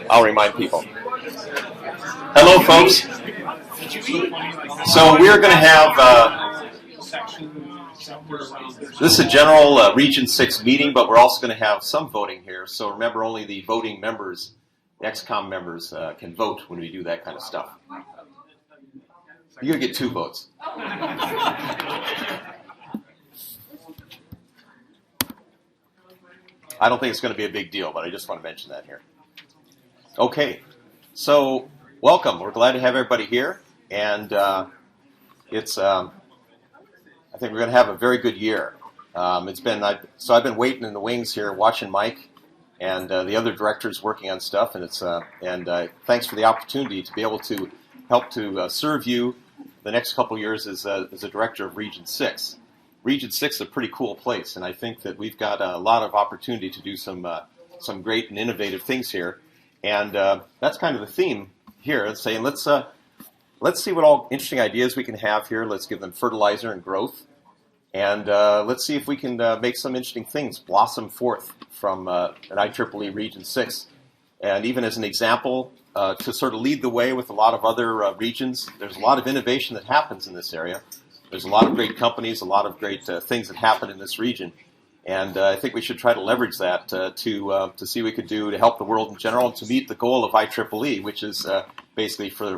I'll remind people. Hello, folks. So we're going to have, this is a general Region 6 meeting, but we're also going to have some voting here. So remember, only the voting members, the XCOM members, can vote when we do that kind of stuff. You're going to get 2 votes. I don't think it's going to be a big deal, but I just want to mention that here. Okay, so welcome. We're glad to have everybody here, and I think we're going to have a very good year. I've been waiting in the wings here, watching Mike and the other directors working on stuff, and thanks for the opportunity to be able to help to serve you the next couple years as a director of Region 6. Region 6 is a pretty cool place, and I think that we've got a lot of opportunity to do some great and innovative things here. And that's kind of the theme here. It's saying let's see what all interesting ideas we can have here. Let's give them fertilizer and growth, and let's see if we can make some interesting things blossom forth from an IEEE Region 6. And even as an example, to sort of lead the way with a lot of other regions, there's a lot of innovation that happens in this area. There's a lot of great companies, a lot of great things that happen in this region, and I think we should try to leverage that to see what we could do to help the world in general and to meet the goal of IEEE, which is basically for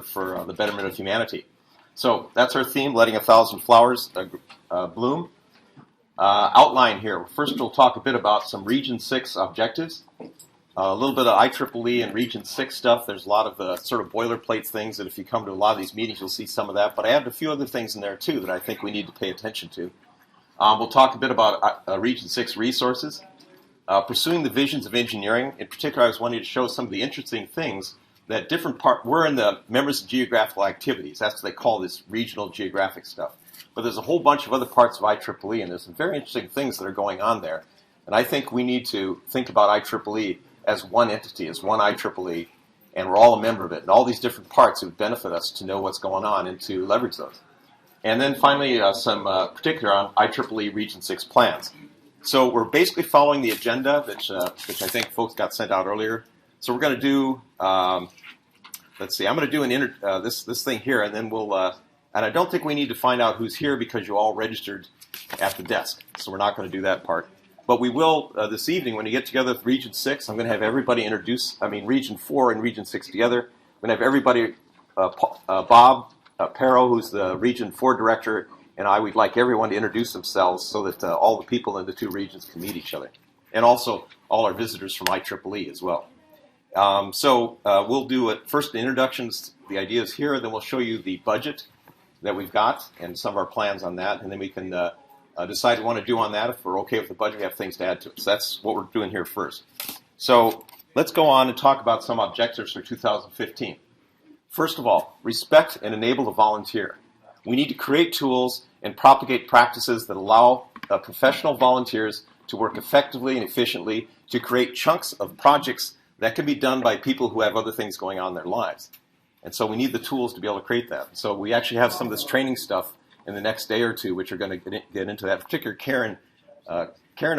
the betterment of humanity. So that's our theme, letting 1,000 flowers bloom. Outline here. First, we'll talk a bit about some Region 6 objectives. A little bit of IEEE and Region 6 stuff. There's a lot of sort of boilerplate things that if you come to a lot of these meetings, you'll see some of that. But I have a few other things in there, too, that I think we need to pay attention to. We'll talk a bit about Region 6 resources. Pursuing the visions of engineering. In particular, I was wanting to show some of the interesting things that we're in the members of geographical activities. That's what they call this regional geographic stuff. But there's a whole bunch of other parts of IEEE, and there's some very interesting things that are going on there. And I think we need to think about IEEE as one entity, as one IEEE, and we're all a member of it. And all these different parts would benefit us to know what's going on and to leverage those. And then finally, some particular on IEEE Region 6 plans. So we're basically following the agenda, which I think folks got sent out earlier. So we're going to do, let's see, I'm going to do this thing here, and then we'll, and I don't think we need to find out who's here because you all registered at the desk. So we're not going to do that part. But we will, this evening, when you get together with Region 6, I'm going to have everybody Region 4 and Region 6 together. I'm going to have everybody, Bob Perro, who's the Region 4 director, and we'd like everyone to introduce themselves so that all the people in the 2 regions can meet each other. And also all our visitors from IEEE as well. We'll do first the introductions, the ideas here, then we'll show you the budget that we've got and some of our plans on that, and then we can decide what we want to do on that. If we're okay with the budget, we have things to add to it. So that's what we're doing here first. So let's go on and talk about some objectives for 2015. First of all, respect and enable the volunteer. We need to create tools and propagate practices that allow professional volunteers to work effectively and efficiently to create chunks of projects that can be done by people who have other things going on in their lives. And so we need the tools to be able to create that. So we actually have some of this training stuff in the next day or 2, which are going to get into that. Particularly Karen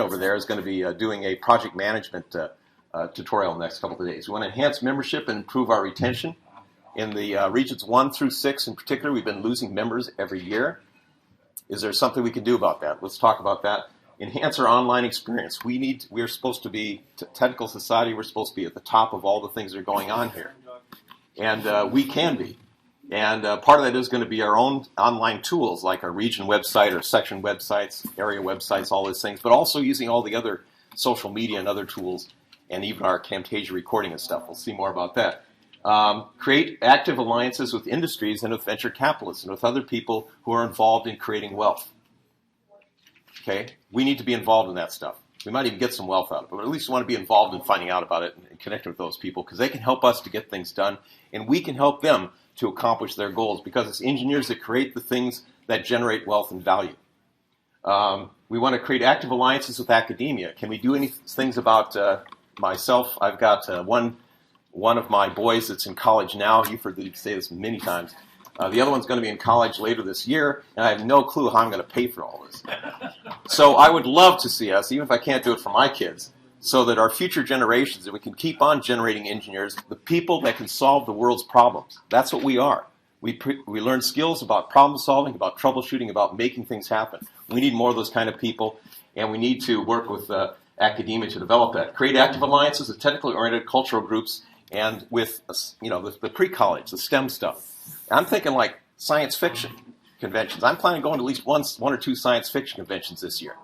over there is going to be doing a project management tutorial in the next couple of days. We want to enhance membership and improve our retention. In the Regions 1 through 6 in particular, we've been losing members every year. Is there something we can do about that? Let's talk about that. Enhance our online experience. We're supposed to be, technical society, we're supposed to be at the top of all the things that are going on here. And we can be. And part of that is going to be our own online tools, like our region website, our section websites, area websites, all those things, but also using all the other social media and other tools, and even our Camtasia recording and stuff. We'll see more about that. Create active alliances with industries and with venture capitalists and with other people who are involved in creating wealth. Okay? We need to be involved in that stuff. We might even get some wealth out of it, but at least we want to be involved in finding out about it and connecting with those people because they can help us to get things done, and we can help them to accomplish their goals because it's engineers that create the things that generate wealth and value. We want to create active alliances with academia. Can we do any things about myself? I've got one of my boys that's in college now. You've heard me say this many times. The other one's going to be in college later this year, and I have no clue how I'm going to pay for all this. So I would love to see us, even if I can't do it for my kids, so that our future generations, that we can keep on generating engineers, the people that can solve the world's problems. That's what we are. We learn skills about problem solving, about troubleshooting, about making things happen. We need more of those kind of people, and we need to work with academia to develop that. Create active alliances with technically oriented cultural groups and with the pre-college, the STEM stuff. I'm thinking like science fiction conventions. I'm planning on going to at least one or two science fiction conventions this year,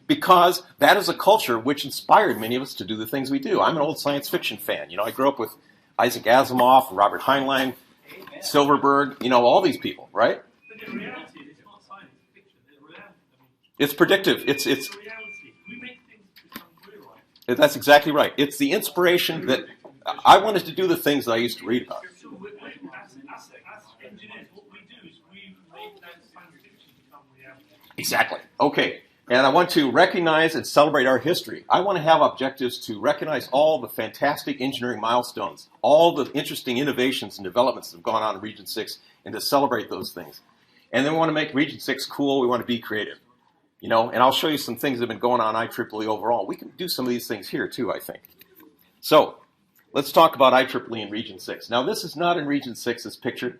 because that is a culture which inspired many of us to do the things we do. I'm an old science fiction fan. I grew up with Isaac Asimov, Robert Heinlein, Silverberg, all these people, right? But in reality, it's not science fiction. It's reality. It's predictive. It's reality. We make things become real, right? That's exactly right. It's the inspiration that I wanted to do the things that I used to read about. So as engineers, what we do is we make that science fiction become reality. Exactly. Okay. And I want to recognize and celebrate our history. I want to have objectives to recognize all the fantastic engineering milestones, all the interesting innovations and developments that have gone on in Region 6, and to celebrate those things. And then we want to make Region 6 cool. We want to be creative. And I'll show you some things that have been going on IEEE overall. We can do some of these things here too, I think. So let's talk about IEEE in Region 6. Now, this is not in Region 6 as pictured,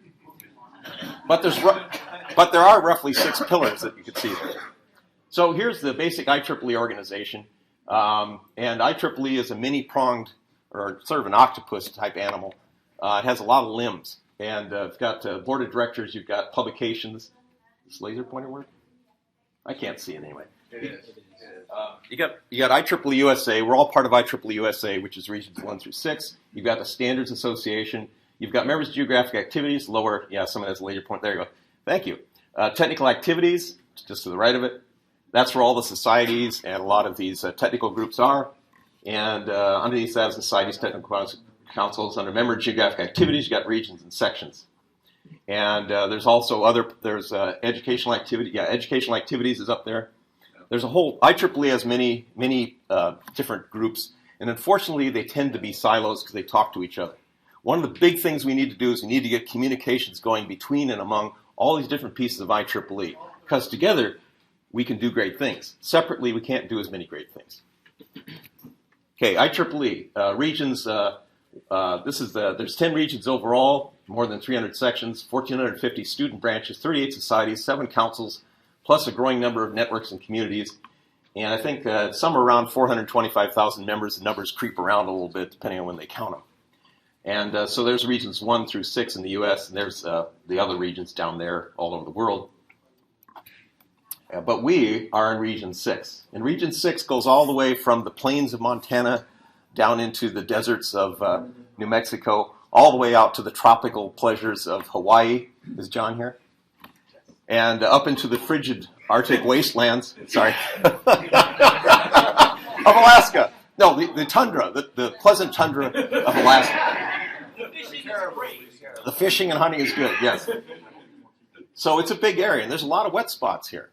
but there are roughly 6 pillars that you can see there. So here's the basic IEEE organization, and IEEE is a mini-pronged, or sort of an octopus-type animal. It has a lot of limbs, and it's got board of directors, you've got publications. Does laser pointer work? I can't see it anyway. It is. You got IEEE USA. We're all part of IEEE USA, which is regions 1 through 6. You've got the Standards Association. You've got members of geographic activities. Lower, someone has a laser pointer. There you go. Thank you. Technical activities, just to the right of it. That's where all the societies and a lot of these technical groups are. And underneath that, societies, technical councils. Under member geographic activities, you've got regions and sections. And there's also there's educational activity. Yeah, educational activities is up there. There's a whole, IEEE has many different groups. And unfortunately, they tend to be silos because they talk to each other. One of the big things we need to do is we need to get communications going between and among all these different pieces of IEEE. Because together, we can do great things. Separately, we can't do as many great things. Okay, IEEE, regions, there's 10 regions overall, more than 300 sections, 1,450 student branches, 38 societies, 7 councils, plus a growing number of networks and communities. And I think some are around 425,000 members. The numbers creep around a little bit depending on when they count them. And so there's regions 1 through 6 in the U.S., and there's the other regions down there all over the world. But we are in Region 6. And Region 6 goes all the way from the plains of Montana down into the deserts of New Mexico, all the way out to the tropical pleasures of Hawaii. Is John here? And up into the frigid Arctic wastelands, of Alaska. No, the tundra, the pleasant tundra of Alaska. The fishing and hunting is good, yes. So it's a big area, and there's a lot of wet spots here.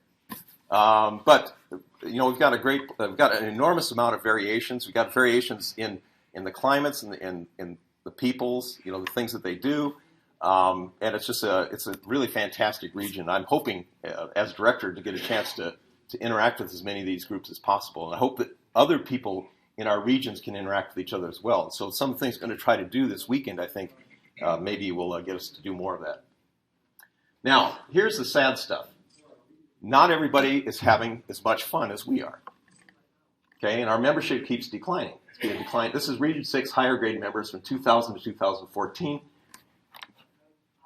But we've got an enormous amount of variations. We've got variations in the climates and in the peoples, the things that they do. And it's a really fantastic region. I'm hoping, as director, to get a chance to interact with as many of these groups as possible. And I hope that other people in our regions can interact with each other as well. So some of the things I'm going to try to do this weekend, I think, maybe will get us to do more of that. Now, here's the sad stuff. Not everybody is having as much fun as we are. Okay, and our membership keeps declining. It's been declining. This is Region 6 higher grade members from 2000 to 2014.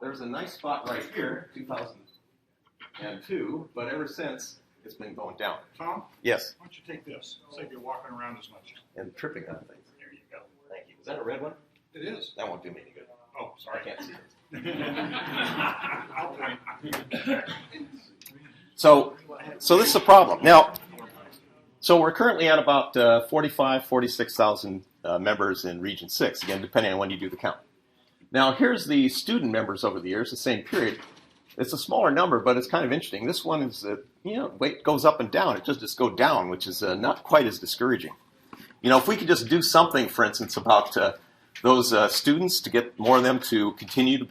There's a nice spot right here, 2002, but ever since, it's been going down. Tom? Yes. Why don't you take this? Save you walking around as much. And tripping on things. There you go. Thank you. Is that a red one? It is. That won't do me any good. Oh, sorry. I can't see it. Okay. So this is a problem. Now, so we're currently at about 46,000 members in Region 6, again, depending on when you do the count. Now, here's the student members over the years, the same period. It's a smaller number, but it's kind of interesting. This one is, weight goes up and down. It just go down, which is not quite as discouraging. If we could just do something, for instance, about students, to get more of them to continue to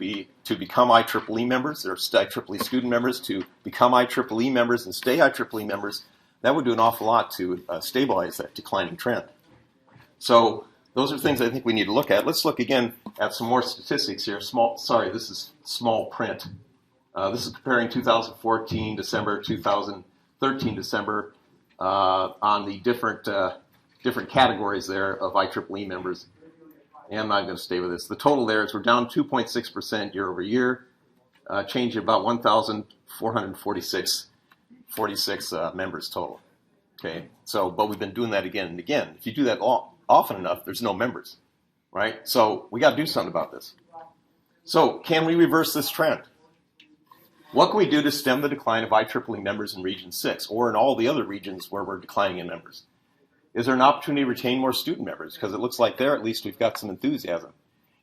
become IEEE members, or IEEE student members to become IEEE members and stay IEEE members, that would do an awful lot to stabilize that declining trend. So those are things I think we need to look at. Let's look again at some more statistics here. This is small print. This is comparing 2014 December, 2013 December on the different categories there of IEEE members. And I'm not going to stay with this. The total there is we're down 2.6% year over year, change about 1,446 members total. Okay, so but we've been doing that again and again. If you do that often enough, there's no members, right? So we got to do something about this. So can we reverse this trend? What can we do to stem the decline of IEEE members in Region 6 or in all the other regions where we're declining in members? Is there an opportunity to retain more student members? Because it looks like there, at least, we've got some enthusiasm.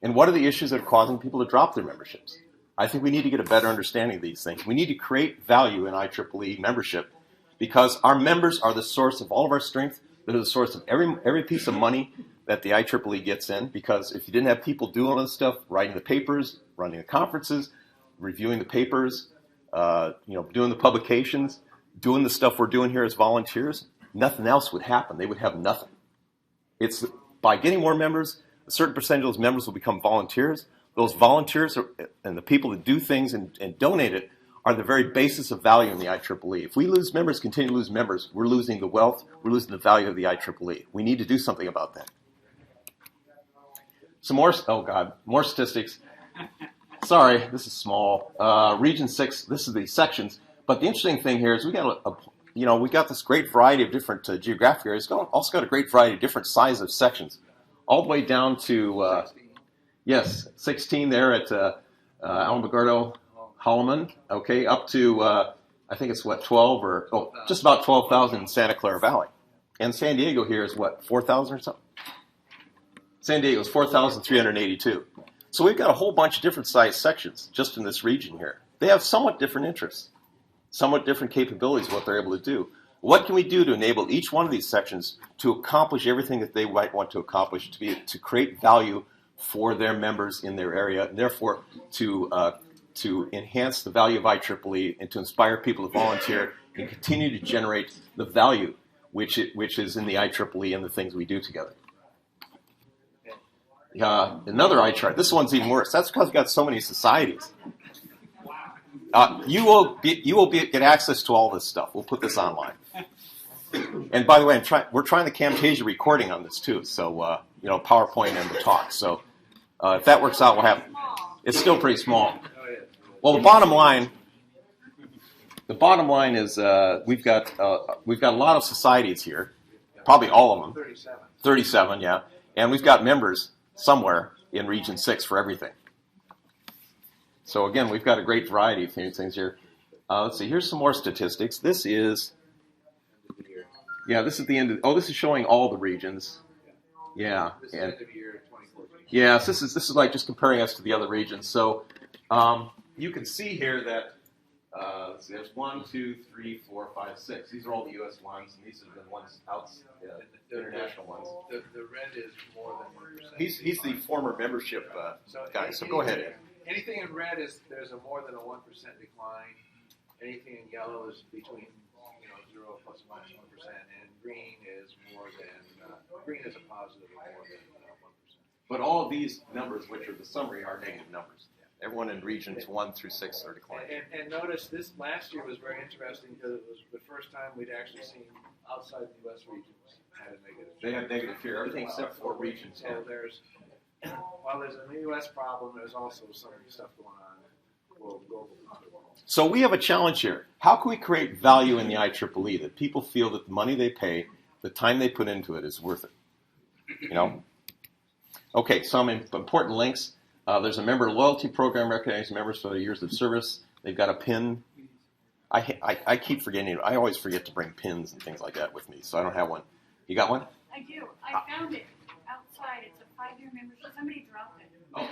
And what are the issues that are causing people to drop their memberships? I think we need to get a better understanding of these things. We need to create value in IEEE membership because our members are the source of all of our strength. They're the source of every piece of money that the IEEE gets in, because if you didn't have people doing all this stuff, writing the papers, running the conferences, reviewing the papers, doing the publications, doing the stuff we're doing here as volunteers, nothing else would happen. They would have nothing. It's by getting more members, a certain percentage of those members will become volunteers. Those volunteers and the people that do things and donate it are the very basis of value in the IEEE. If we lose members, continue to lose members, we're losing the wealth, we're losing the value of the IEEE. We need to do something about that. Some more, more statistics. Sorry, this is small. Region 6, this is the sections. But the interesting thing here is we got we got this great variety of different geographic areas. Also got a great variety of different sizes of sections, all the way down to 16 there at Alamogordo, Holloman. Okay, up to I think it's 12 or just about 12,000 in Santa Clara Valley, and San Diego here is 4,000 or something. San Diego is 4,382. So we've got a whole bunch of different size sections just in this region here. They have somewhat different interests, somewhat different capabilities of what they're able to do. What can we do to enable each one of these sections to accomplish everything that they might want to accomplish, to create value for their members in their area, and therefore to enhance the value of IEEE and to inspire people to volunteer and continue to generate the value which is in the IEEE and the things we do together. Another eye chart. This one's even worse. That's because we've got so many societies. You will get access to all this stuff. We'll put this online. And by the way, we're trying the Camtasia recording on this too. So PowerPoint and the talk. So if that works out, we'll have. It's still pretty small. Well, the bottom line is we've got a lot of societies here, probably all of them. 37, yeah, and we've got members somewhere in Region 6 for everything. So again, we've got a great variety of things here. Let's see, here's some more statistics. This is this is the end of, this is showing all the regions. Yeah. This is end of year 2014. Yes, this is like just comparing us to the other regions. So you can see here that let's see, there's 1, 2, 3, 4, 5, 6. These are all the U.S. ones, and these are the ones the international ones. The red is more than 1%. He's the former membership guy. So go ahead, Ed. Anything in red is there's a more than a 1% decline. Anything in yellow is between 0 plus or minus 1%, and green is more than green is a positive of more than 1%. But all of these numbers, which are the summary, are negative numbers. Everyone in regions 1 through 6 are declining. And notice this last year was very interesting because it was the first time we'd actually seen outside the U.S. regions had a negative. They have negative here. Everything except for regions. So while there's a U.S. problem, there's also some stuff going on globally. So we have a challenge here. How can we create value in the IEEE that people feel that the money they pay, the time they put into it is worth it? Okay, some important links. There's a member loyalty program recognizing members for their years of service. They've got a pin. I keep forgetting. I always forget to bring pins and things like that with me, so I don't have one. You got one? I do. I found it outside. It's a 5-year membership. Somebody dropped it. Oh,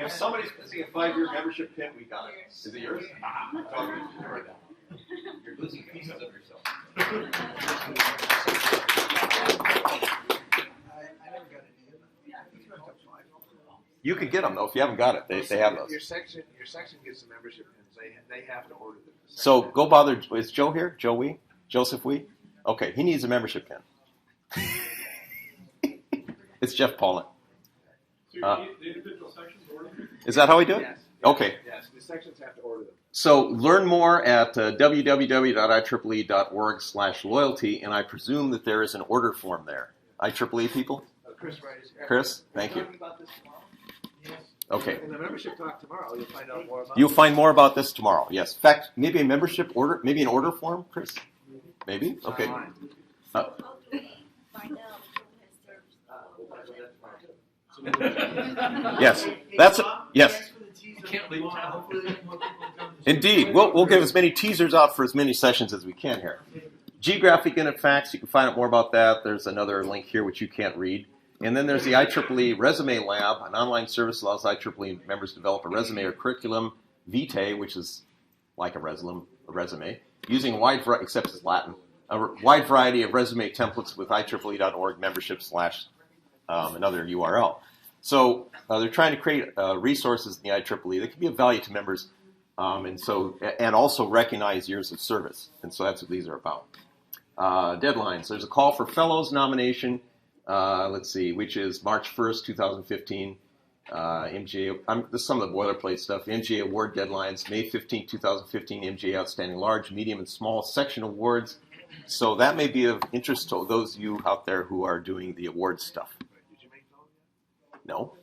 if somebody's missing a 5-year membership pin, we got it. Is it yours? You're losing pieces of yourself. I never got any of it. You could get them though if you haven't got it. They have those. Your section gets the membership pins. They have to order them. So go bother. Is Joe here? Joe Wee? Joseph Wee? Okay, he needs a membership pin. It's Jeff Paulin. The individual sections order? Is that how we do it? Yes. Okay. Yes, the sections have to order them. So learn more at www.ieee.org/loyalty, and I presume that there is an order form there. IEEE people? Chris Wright is here. Chris, thank you. Talking about this tomorrow? Yes. Okay. In the membership talk tomorrow, you'll find out more about You'll it. find more about this tomorrow. Yes. In fact, maybe a membership order, maybe an order form, Chris? Maybe? Okay. Online. Uh, We'll find out tomorrow. yes. That's it. Yes. Can't leave town. Indeed. We'll give as many teasers out for as many sessions as we can here. Geographic Unit Facts, you can find out more about that. There's another link here which you can't read. And then there's the IEEE Resume Lab, an online service that allows IEEE members to develop a resume or curriculum vitae, which is like a resume, using a wide variety, except it's Latin, a wide variety of resume templates with IEEE.org membership / another URL. So they're trying to create resources in the IEEE that can be of value to members, and also recognize years of service. And so that's what these are about. Deadlines. There's a call for fellows nomination. Let's see, which is March 1st, 2015. MGA. This is some of the boilerplate stuff. MGA award deadlines. May 15, 2015. MGA Outstanding Large, Medium, and Small Section Awards. So that may be of interest to those of you out there who are doing the award stuff. Did you make note of No?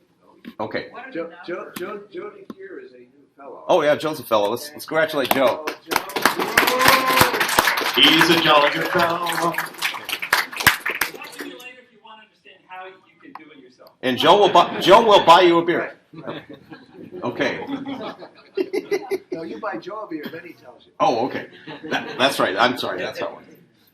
Okay. that? Jody here is a new fellow. Oh yeah, Joe's a fellow. Let's congratulate Joe. Oh, Joe. He's a jolly good fellow. Talk to me later if you want to understand how you can do it yourself. And Joe will buy you a beer. Right. Okay. No, you buy Joe a beer, then he tells you. Oh, okay. That's right. I'm sorry. That's how it went.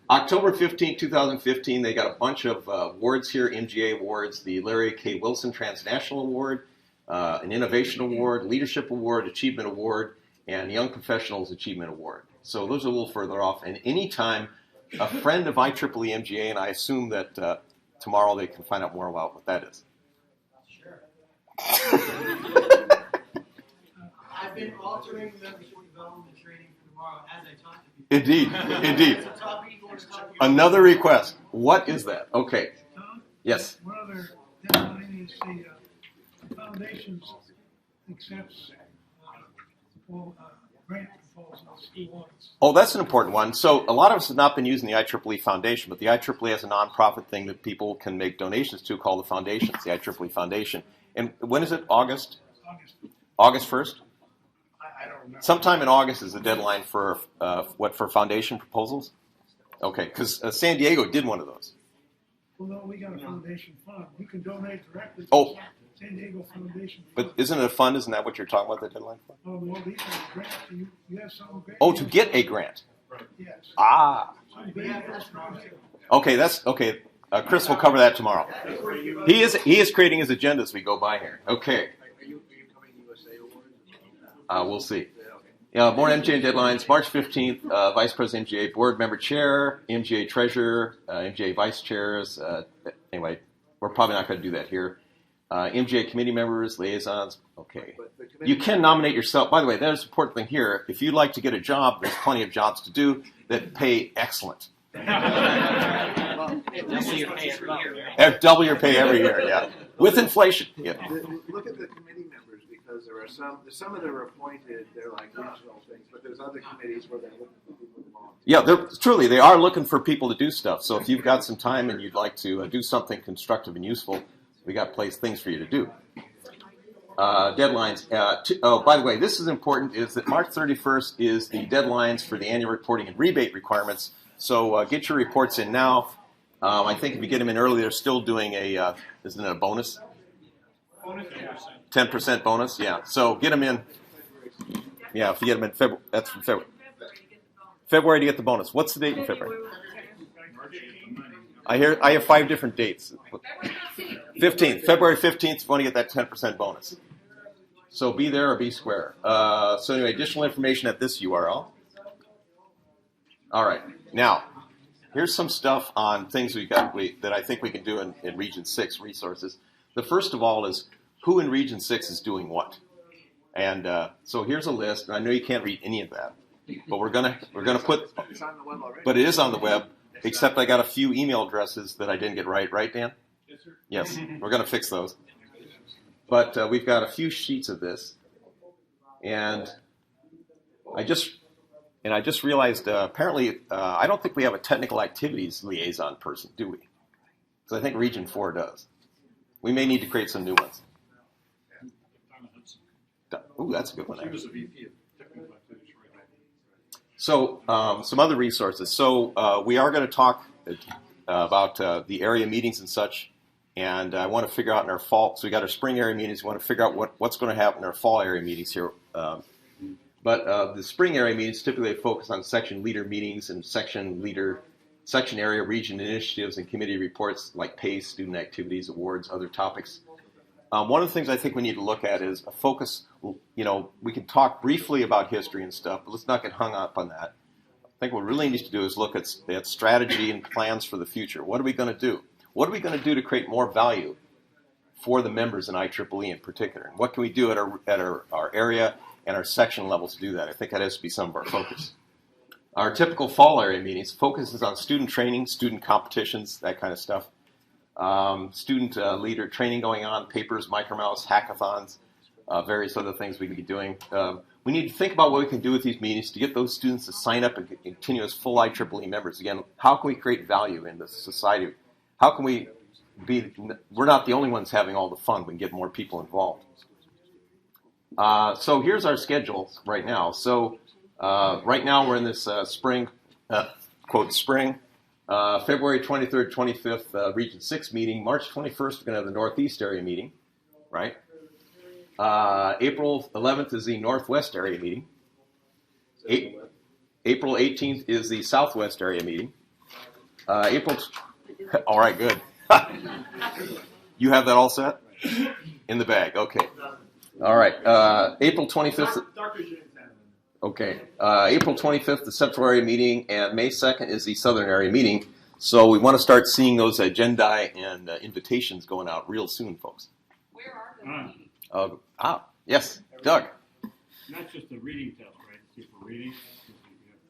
October 15, 2015, they got a bunch of awards here, MGA awards, the Larry K. Wilson Transnational Award, an Innovation Award, Leadership Award, Achievement Award, and Young Professionals Achievement Award. So those are a little further off. And anytime a friend of IEEE MGA, and I assume that tomorrow they can find out more about what that is. I've been altering membership development training for tomorrow as I talk to people. Indeed, indeed. It's a topic you want to talk about. Another request. What is that? Okay. Tom, Yes. one other deadline is the foundations accepts grant proposals he wants. Oh, that's an important one. So a lot of us have not been using the IEEE Foundation, but the IEEE has a nonprofit thing that people can make donations to called the Foundations, the IEEE Foundation. And when is it? August? August 1st? I don't remember. Sometime in August is the deadline for for foundation proposals? Okay, because San Diego did one of those. Well, no, we got a foundation fund. You can donate directly to Oh. San Diego Foundation. But isn't it a fund? Isn't that what you're talking about, the deadline for? Oh, well, these are grants. You have some grants. Oh, to get a grant. Yes. Ah. Some big projects. Okay, that's okay. Chris will cover that tomorrow. He is creating his agenda as we go by here. Okay, Are you coming to USA Awards? we'll see. Yeah, okay. More MGA deadlines. March 15th, Vice President MGA Board Member Chair, MGA Treasurer, MGA Vice Chairs. Anyway, we're probably not going to do that here. MGA Committee Members, Liaisons. Okay. But the committee- You can nominate yourself. By the way, there's an important thing here. If you'd like to get a job, there's plenty of jobs to do that pay excellent. Well, Double your pay every year, yeah. With inflation. Yeah. Look at the committee members, because there are some of them are appointed, they're like regional things, but there's other committees where they're looking for people to volunteer. Yeah, they are looking for people to do stuff. So if you've got some time and you'd like to do something constructive and useful, we got things for you to do. Deadlines. By the way, this is important, is that March 31st is the deadlines for the annual reporting and rebate requirements. So get your reports in now. I think if you get them in early, they're still doing isn't it a bonus? 10% bonus, yeah. So get them in. Yeah, if you get them in February, that's from February. February to get the bonus. What's the date in February? I have 5 different dates. 15th, February 15th, if you want to get that 10% bonus. So be there or be square. So anyway, additional information at this URL. All right, now here's some stuff on things that I think we can do in Region 6 resources. The first of all is who in Region 6 is doing what. And so here's a list, and I know you can't read any of that, but we're gonna put. It's on the web already. But it is on the web, except I got a few email addresses that I didn't get right. Right, Dan? Yes, sir. Yes, we're gonna fix those. But we've got a few sheets of this, and I just realized apparently I don't think we have a technical activities liaison person, do we? Because I think Region 4 does. We may need to create some new ones. Ooh, that's a good one. She was Actually. the VP of Technical Activities right now. So some other resources. So we are going to talk about the area meetings and such, and I want to figure out in our fall. So we got our spring area meetings. We want to figure out what's going to happen in our fall area meetings here. But the spring area meetings typically focus on section leader meetings and section area region initiatives and committee reports like PACE, student activities, awards, other topics. One of the things I think we need to look at is a focus. You know, we can talk briefly about history and stuff, but let's not get hung up on that. I think what we really need to do is look at strategy and plans for the future. What are we going to do? What are we going to do to create more value for the members in IEEE in particular? And what can we do at our area and our section level to do that? I think that has to be some of our focus. Our typical fall area meetings focuses on student training, student competitions, that kind of stuff. Student leader training going on, papers, micromouse, hackathons, various other things we can be doing. We need to think about what we can do with these meetings to get those students to sign up and continue as full IEEE members. Again, how can we create value in the society? How can we we're not the only ones having all the fun, we can get more people involved. So here's our schedule right now. So right now we're in this spring, quote, spring. February 23rd, 25th, Region 6 meeting. March 21st, we're going to have the Northeast area meeting, right? April 11th is the Northwest area meeting. April 18th is the Southwest area meeting. All right, good. You have that all set? In the bag, okay. All right, April 25th. Dr. James Hanneman. Okay. April 25th, the Central Area meeting, and May 2nd is the Southern Area meeting. So we want to start seeing those agendae and invitations going out real soon, folks. Where are those meetings? Yes, Doug. Not just a reading test, right? It's for reading.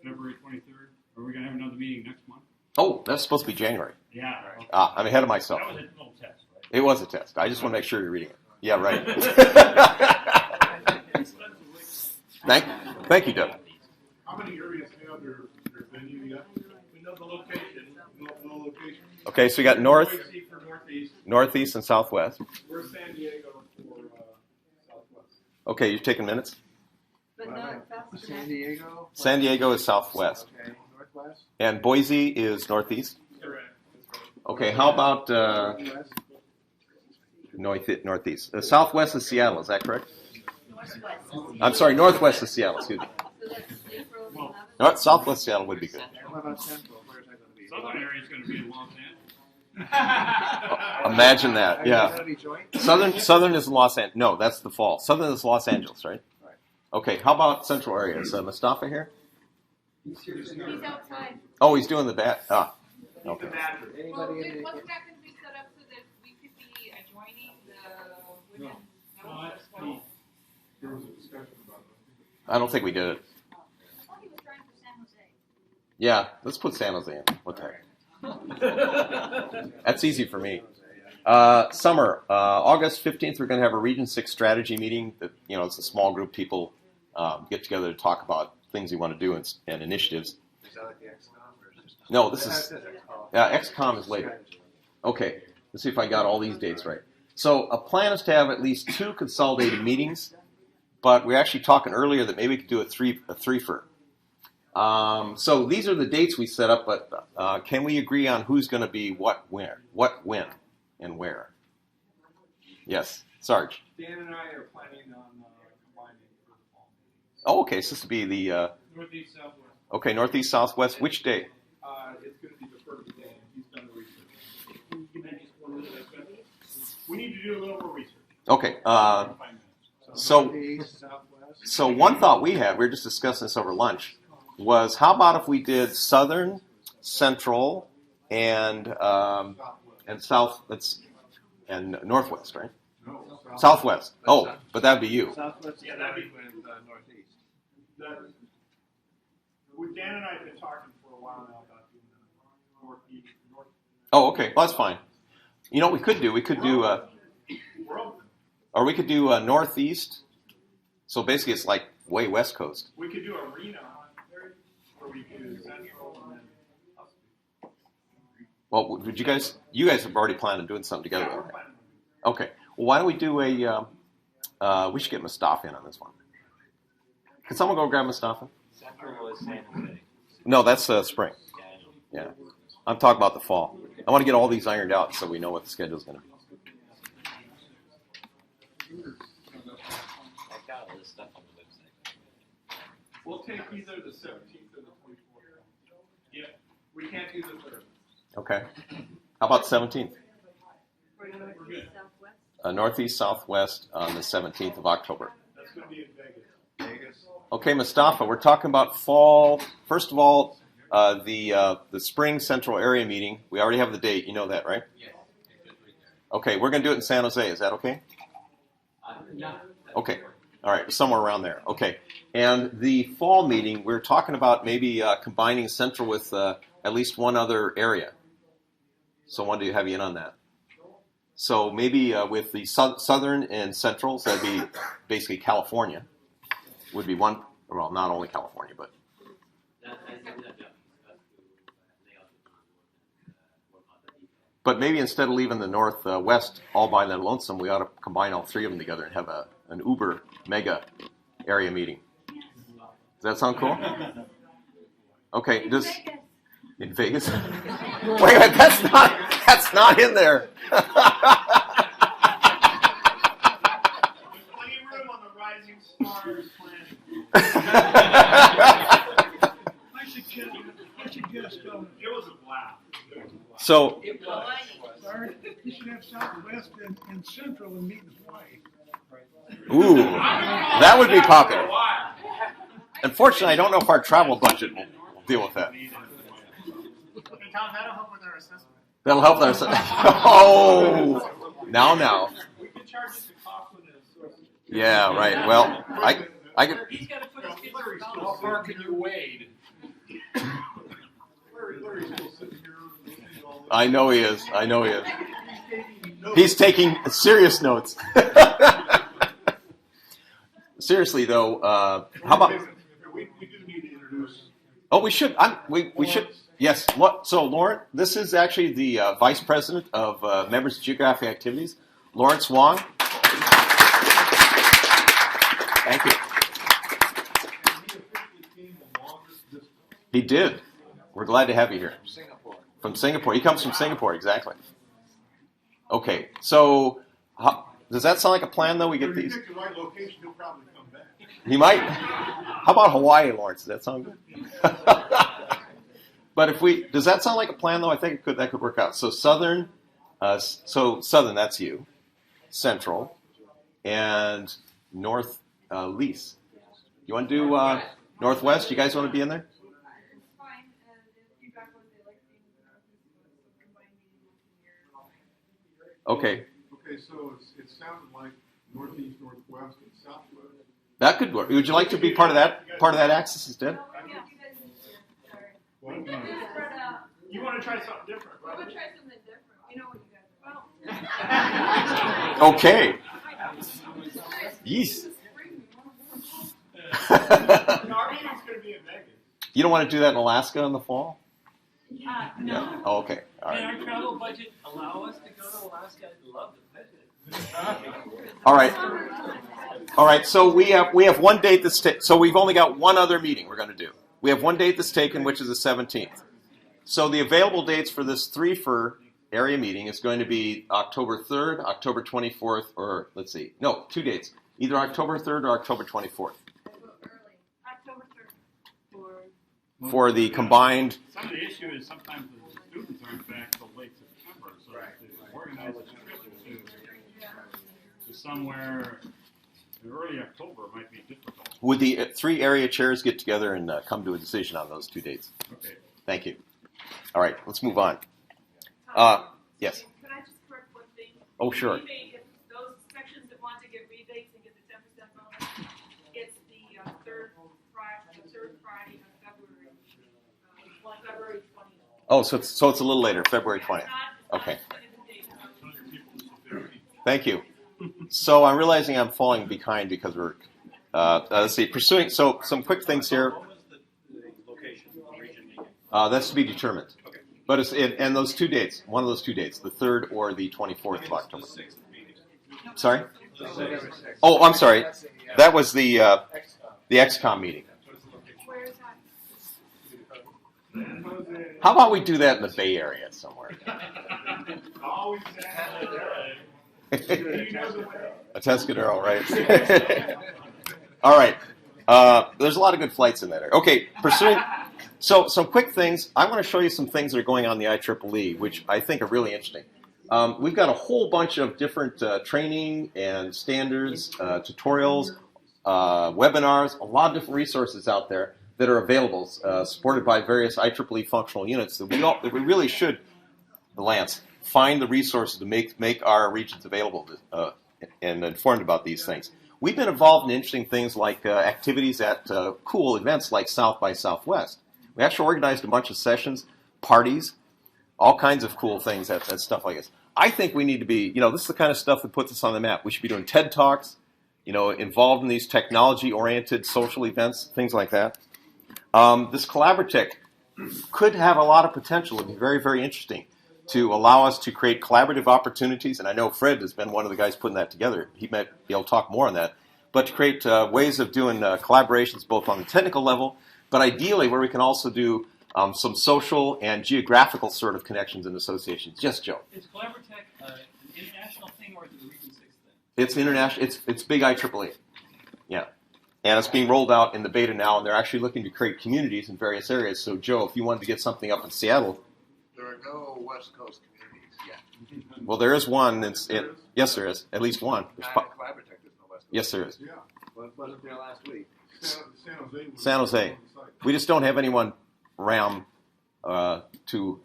February 23rd. Are we going to have another meeting next month? Oh, that's supposed to be January. Yeah. Okay. I'm ahead of myself. That was a little test, right? It was a test. I just want to make sure you're reading it. Yeah, right. Thank you, Doug. How many areas have their venue yet? We know the location. No location. Okay, so we got North, Boise for Northeast. Northeast, and Southwest. Where's San Diego for Southwest? Okay, you're taking minutes? But not South San Diego? San Diego is Southwest. Okay, Northwest? And Boise is Northeast. Correct. Okay, how about West? Northeast? Southwest is Seattle, is that correct? Northwest. I'm sorry, Northwest is Seattle, excuse me. So that's April 11th. No, Southwest Seattle would be good. What about Central? Where's that going to be? Southern area is going to be in Los Angeles. Imagine that, Are you yeah. going to be joint? Southern is Los Angeles. No, that's the fall. Southern is Los Angeles, right? Right. Okay, how about Central area? Is Mustafa here? He's outside. Oh, he's doing the bat. Okay. Well, Anybody in the, wasn't that going to be set up so that we could be adjoining the women? No, that's there was a discussion about that. I don't think we did it. I thought he was trying for San Jose. Yeah, let's put San Jose in. What the heck? That's easy for me. Summer, August 15th, we're going to have a Region 6 strategy meeting. That, it's a small group. People get together to talk about things you want to do and initiatives. Is that like the XCOM or is it just? No, this is That's XCOM is later. Okay, let's see if I got all these dates right. So a plan is to have at least 2 consolidated meetings, but we're actually talking earlier that maybe we could do a threefer. So these are the dates we set up, but can we agree on who's going to be what, when, and where? Yes, Sarge. Dan and I are planning on combining for the fall. Oh, okay, so this will be the, Northeast, Southwest. okay, Northeast, Southwest. Which day? It's going to be the first day. He's done the research. We need to do a little more research. Okay, 5 minutes. so- Northeast, Southwest. so one thought we had, we were just discussing this over lunch, was how about if we did Southern, Central, and South, and Northwest, right? No, Southwest. Oh, but that'd be you. Southwest, Yeah, that'd be- with northeast. That, with Dan and I have been talking for a while now about doing the northeast, north. Oh, okay. Well, that's fine. You know what we could do? We could do, We're open. or we could do northeast. So basically, it's like way west coast. We could do arena, where we do central and then. Well, would you guys have already planned on doing something Yeah, together? we're planning. Okay. Well, why don't we do we should get Mustafa in on this one. Can someone go grab Mustafa? Central was San Jose. No, that's spring. Yeah. I'm talking about the fall. I want to get all these ironed out so we know what the schedule's going to be. I've got all this stuff on the website. We'll take either the 17th or the 24th. Yeah, we can't do the 3rd. Okay. How about 17th? We're good. Northeast, southwest on the 17th of October. That's going to be in Vegas. Vegas. Okay, Mustafa, we're talking about fall. First of all, the spring central area meeting. We already have the date. You know that, right? Yes. Okay, we're going to do it in San Jose. Is that okay? No. Okay. All right, somewhere around there. Okay. And the fall meeting, we're talking about maybe combining central with at least one other area. So I wanted to have you in on that. So maybe with the southern and central, so that'd be basically California, would be one, well, not only California, but. But maybe instead of leaving the northwest all by the lonesome, we ought to combine all three of them together and have an uber mega area meeting. Does that sound cool? Okay, in Vegas? Wait a minute, that's not in there. There's plenty of room on the Rising Stars plan. I suggest, It was a blast. So, Art, you should have Southwest and Central and meet in Hawaii. ooh, that would be popular. Unfortunately, I don't know if our travel budget will deal with that. Hey, Tom, that'll help with our assessment. That'll help us. Oh, now. We can charge it to Coughlin as Yeah, right. Well, I could. He's got to put his kids in How college. far can you wade? Larry's still sitting here. I know he is. He's taking serious notes. Seriously, though, how about? We do need to introduce. Oh, we should. We should. Yes. So, Lauren, this is actually the vice president of Members of Geographic Activities, Lawrence Wong. Thank you. He did. We're glad to have you here. Singapore. From Singapore. He comes from Singapore, exactly. Okay, so does that sound like a plan, though? We get If you these. pick the right location, he'll probably come back. He might. How about Hawaii, Lawrence? Does that sound good? But does that sound like a plan, though? I think that could work out. So southern, that's you. Central, and north, lease. You want to do northwest? You guys want to be in there? It's fine, the feedback was they like being in the northeast, so combined meeting once a year. Okay, Okay, so it sounded like northeast, northwest, and southwest. that could work. Would you like to be part of that axis instead? No, we can't do that this year, sorry. Well, Spread out. You want to try something different, We're right? gonna try something different, you know what you guys are. Okay. Yeast. Our meeting's going to be in Vegas. You don't want to do that in Alaska in the fall? No. Oh, okay. All Can right. our travel budget allow us to go to Alaska? I'd love to visit. All right. All right. So we have one date that's so we've only got one other meeting we're going to do. We have one date that's taken, which is the 17th. So the available dates for this 3-for area meeting is going to be October 3rd, October 24th, or let's see, no, 2 dates, either October 3rd or October 24th October 3rd. for the combined. Some of the issue is sometimes the students aren't back till late September, so to organize a trip to somewhere in early October might be difficult. Would the 3 area chairs get together and come to a decision on those 2 dates? Okay. Thank you. All right, let's move on. Yes. Could I just correct one thing? Oh, sure. We may, if those sections that February 20th. Oh, so it's a little later, February 20th. Okay. Thank you. So I'm realizing I'm falling behind because we're, let's see, pursuing, so some quick things here. What was the location, the region meeting? That's to be determined. Okay. But and those two dates, one of those two dates, the 3rd or the 24th of October. The 6th meeting. Sorry? November 6th. Oh, I'm sorry. That was the XCOM meeting. Where is that? How about we do that in the Bay Area somewhere? Always that. A Tescadero, right? All right. There's a lot of good flights in that area. Okay, pursuing. So some quick things. I want to show you some things that are going on in the IEEE, which I think are really interesting. We've got a whole bunch of different training and standards, tutorials, webinars, a lot of different resources out there that are available, supported by various IEEE functional units that we really should, Lance, find the resources to make our regions available and informed about these things. We've been involved in interesting things like activities at cool events like South by Southwest. We actually organized a bunch of sessions, parties, all kinds of cool things at stuff like this. I think we need to be, this is the kind of stuff that puts us on the map. We should be doing TED Talks, involved in these technology-oriented social events, things like that. This Collaboratech could have a lot of potential. It'd be very, very interesting to allow us to create collaborative opportunities. And I know Fred has been one of the guys putting that together. He might be able to talk more on that. But to create ways of doing collaborations both on the technical level, but ideally where we can also do some social and geographical sort of connections and associations. Yes, Joe? Is Collaboratech an international thing or is it a Region 6 thing? It's international. It's big IEEE. Yeah. And it's being rolled out in the beta now, and they're actually looking to create communities in various areas. So, Joe, if you wanted to get something up in Seattle. There are no West Coast communities yet. Well, there is one. Yes, there is. At least one. Collaboratech, there's no West Coast. Yes, there is. Yeah. Well, it wasn't there last week. San Jose. Was San Jose. on the site. We just don't have anyone around to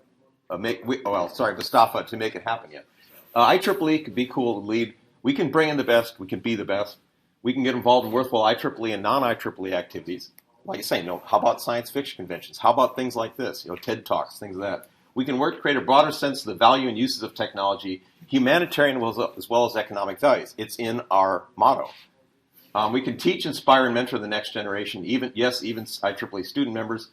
Mustafa to make it happen yet. IEEE could be cool to lead. We can bring in the best. We can be the best. We can get involved in worthwhile IEEE and non-IEEE activities. Like you say, how about science fiction conventions? How about things like this? TED Talks, things like that. We can work to create a broader sense of the value and uses of technology, humanitarian as well as economic values. It's in our motto. We can teach, inspire, and mentor the next generation, even IEEE student members.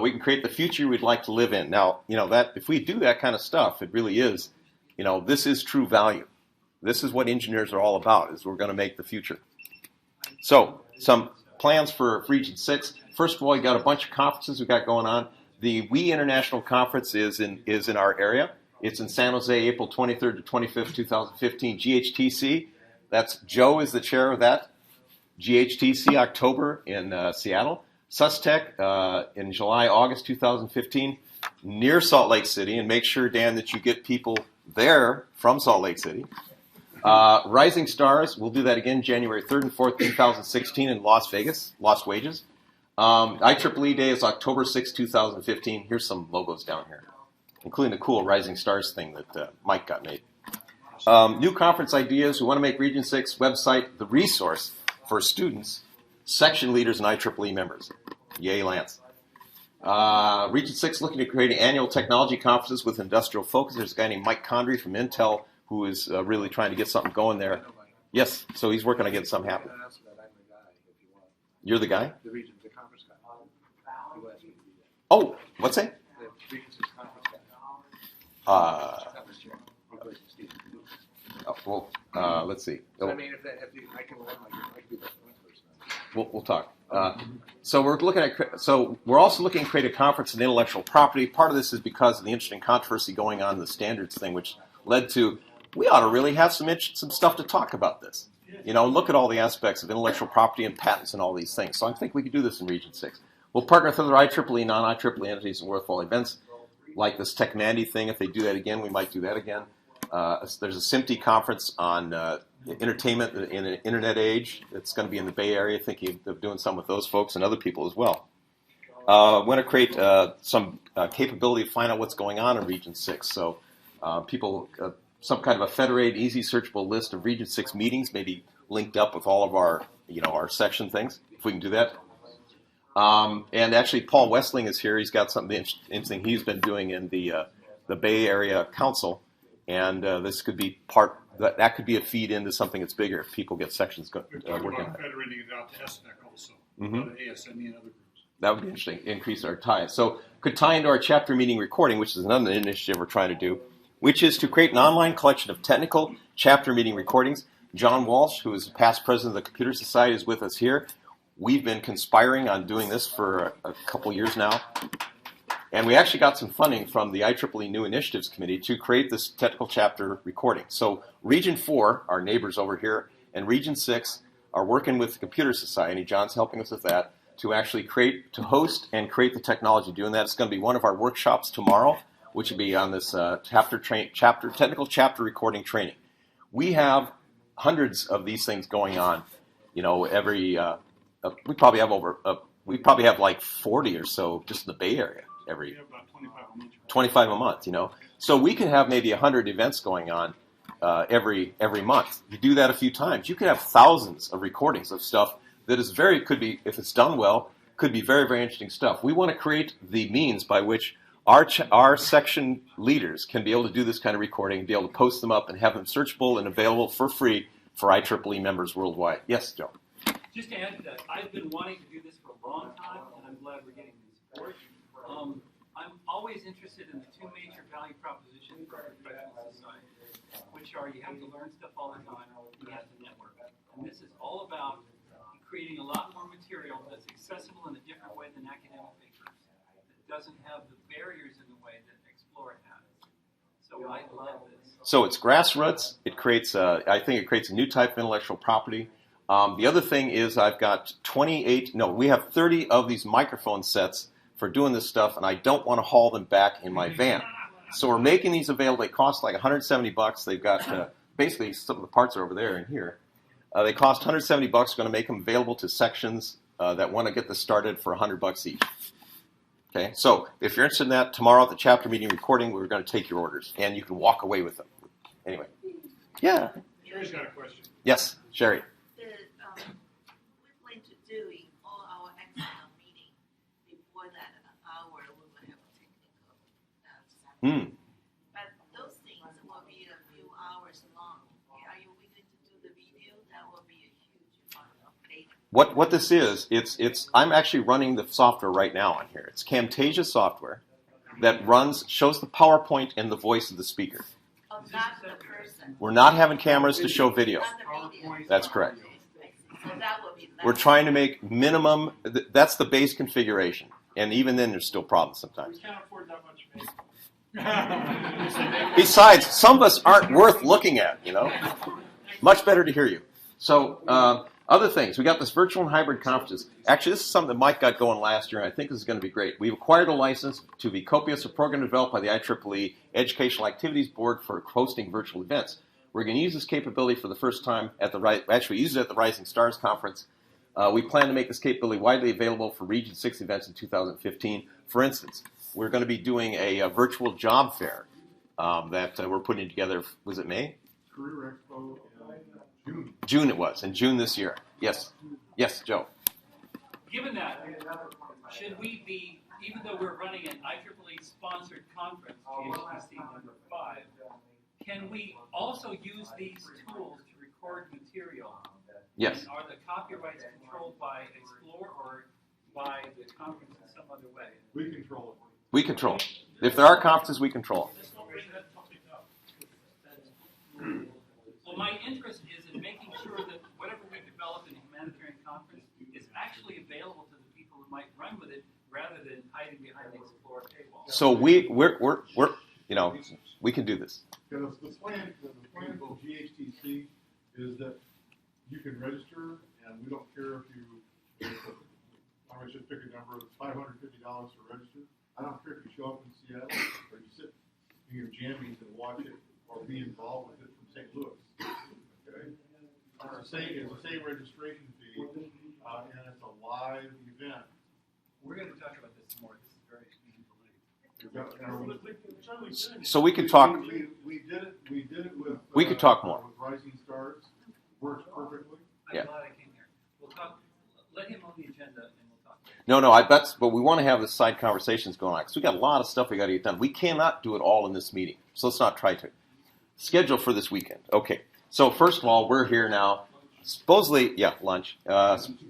We can create the future we'd like to live in. Now, that if we do that kind of stuff, it really is, this is true value. This is what engineers are all about, is we're going to make the future. So, some plans for Region 6. First of all, you got a bunch of conferences we got going on. The WE International Conference is in our area. It's in San Jose, April 23rd to 25th, 2015. GHTC, that's Joe is the chair of that. GHTC, October in Seattle. SUSTech in July, August 2015, near Salt Lake City. And make sure, Dan, that you get people there from Salt Lake City. Rising Stars, we'll do that again January 3rd and 4th, 2016 in Las Vegas, Lost Wages. IEEE Day is October 6th, 2015. Here's some logos down here, including the cool Rising Stars thing that Mike got made. New conference ideas. We want to make Region 6 website the resource for students, section leaders, and IEEE members. Yay, Lance. Region 6 looking to create annual technology conferences with industrial focus. There's a guy named Mike Condry from Intel who is really trying to get something going there. Yes, so he's working on getting something happening. I'm the guy, if you want. You're the guy? The Region 6 conference guy. Who asked me to be that? Oh, what's that? The Region 6 conference guy. That was Jim. Replacing Steve. Let's see. So, I mean, I can be the one person. We'll talk. So we're also looking to create a conference in intellectual property. Part of this is because of the interesting controversy going on in the standards thing, which led to we ought to really have some stuff to talk about this. Look at all the aspects of intellectual property and patents and all these things. So I think we could do this in Region 6. We'll partner with other IEEE, non-IEEE entities and worthwhile events like this TechMandy thing. If they do that again, we might do that again. There's a SMPTE conference on entertainment in an internet age. It's going to be in the Bay Area, thinking of doing some with those folks and other people as well. I want to create some capability to find out what's going on in Region 6. So people, some kind of a federated, easy searchable list of Region 6 meetings, maybe linked up with all of our, our section things, if we can do that. And actually, Paul Westling is here. He's got something interesting he's been doing in the Bay Area Council, and this could be that could be a feed into something that's bigger if people get sections We're talking working. about federating it out to SNEC also, Mhm. to ASME and other groups. That would be interesting. Increase our ties. So could tie into our chapter meeting recording, which is another initiative we're trying to do, which is to create an online collection of technical chapter meeting recordings. John Walsh, who is past president of the Computer Society, is with us here. We've been conspiring on doing this for a couple years now. And we actually got some funding from the IEEE New Initiatives Committee to create this technical chapter recording. So Region 4, our neighbors over here, and Region 6 are working with the Computer Society. John's helping us with that to actually host and create the technology. Doing that, it's going to be one of our workshops tomorrow, which will be on this technical chapter recording training. We have hundreds of these things going on. Every we probably have like 40 or so just in the Bay Area. We have about 25 a month. 25 a month, So we can have maybe 100 events going on every month. You do that a few times, you can have thousands of recordings of stuff that could be, if it's done well, could be very, very interesting stuff. We want to create the means by which our section leaders can be able to do this kind of recording, be able to post them up and have them searchable and available for free for IEEE members worldwide. Yes, Joe? Just to add to that, I've been wanting to do this for a long time, and I'm glad we're getting the support. I'm always interested in the two major value propositions for a professional society, which are you have to learn stuff all the time, you have to network. And this is all about creating a lot more material that's accessible in a different way than academic papers, that doesn't have the barriers in the way that Explorer has. So I love this. So it's grassroots. I think it creates a new type of intellectual property. The other thing is we have 30 of these microphone sets for doing this stuff, and I don't want to haul them back in my van. So we're making these available. They cost like $170. They've got basically some of the parts are over there and here. They cost $170. We're going to make them available to sections that want to get this started for $100 each. Okay, so if you're interested in that, tomorrow at the chapter meeting recording, we're going to take your orders, and you can walk away with them. Anyway. Yeah. Sherry's got a question. Yes, Sherry. We plan to do in all our external meeting before that hour we will have a technical session. But those things will be a few hours long. Are you willing to do the video? That will be a huge amount of data. What this is, I'm actually running the software right now on here. It's Camtasia software that shows the PowerPoint and the voice of the speaker. Oh, not the person. We're not having cameras to show video. Not the video. That's correct. So that will be less. We're trying to make minimum, that's the base configuration. And even then, there's still problems sometimes. We can't afford that much space. Besides, some of us aren't worth looking at, Much better to hear you. So, other things. We got this virtual and hybrid conferences. Actually, this is something that Mike got going last year, and I think this is going to be great. We've acquired a license to be Copious, a program developed by the IEEE Educational Activities Board for hosting virtual events. We're going to use this capability for the first time we used it at the Rising Stars Conference. We plan to make this capability widely available for Region 6 events in 2015. For instance, we're going to be doing a virtual job fair that we're putting together. Was it May? Career Expo in June. June it was, in June this year. Yes. Yes, Joe. Given that, should we be, even though we're running an IEEE-sponsored conference, GHTC number 5, can we also use these tools to record material? Yes. And are the copyrights controlled by Explore or by the conference in some other way? We control it. We control. If there are conferences, we control. Well, my interest is in making sure that whatever we develop in a humanitarian conference is actually available to the people who might run with it, rather than hiding behind the Explorer paywall. So we're we can do this. Because the plan for GHTC is that you can register, and we don't care if you, I should pick a number, it's $550 to register. I don't care if you show up in Seattle or you sit in your jammies and watch it or be involved with it from St. Louis. Okay? It's the same registration fee, and it's a live event. We're going to talk about this more. This is very easy to believe. So we could talk. We did it with. We could talk more. With Rising Stars, works perfectly. I'm glad I came here. We'll talk. Let him on the agenda, and we'll talk. but we want to have the side conversations going on because we got a lot of stuff we got to get done. We cannot do it all in this meeting, so let's not try to. Schedule for this weekend. Okay, so first of all, we're here now. Supposedly, lunch.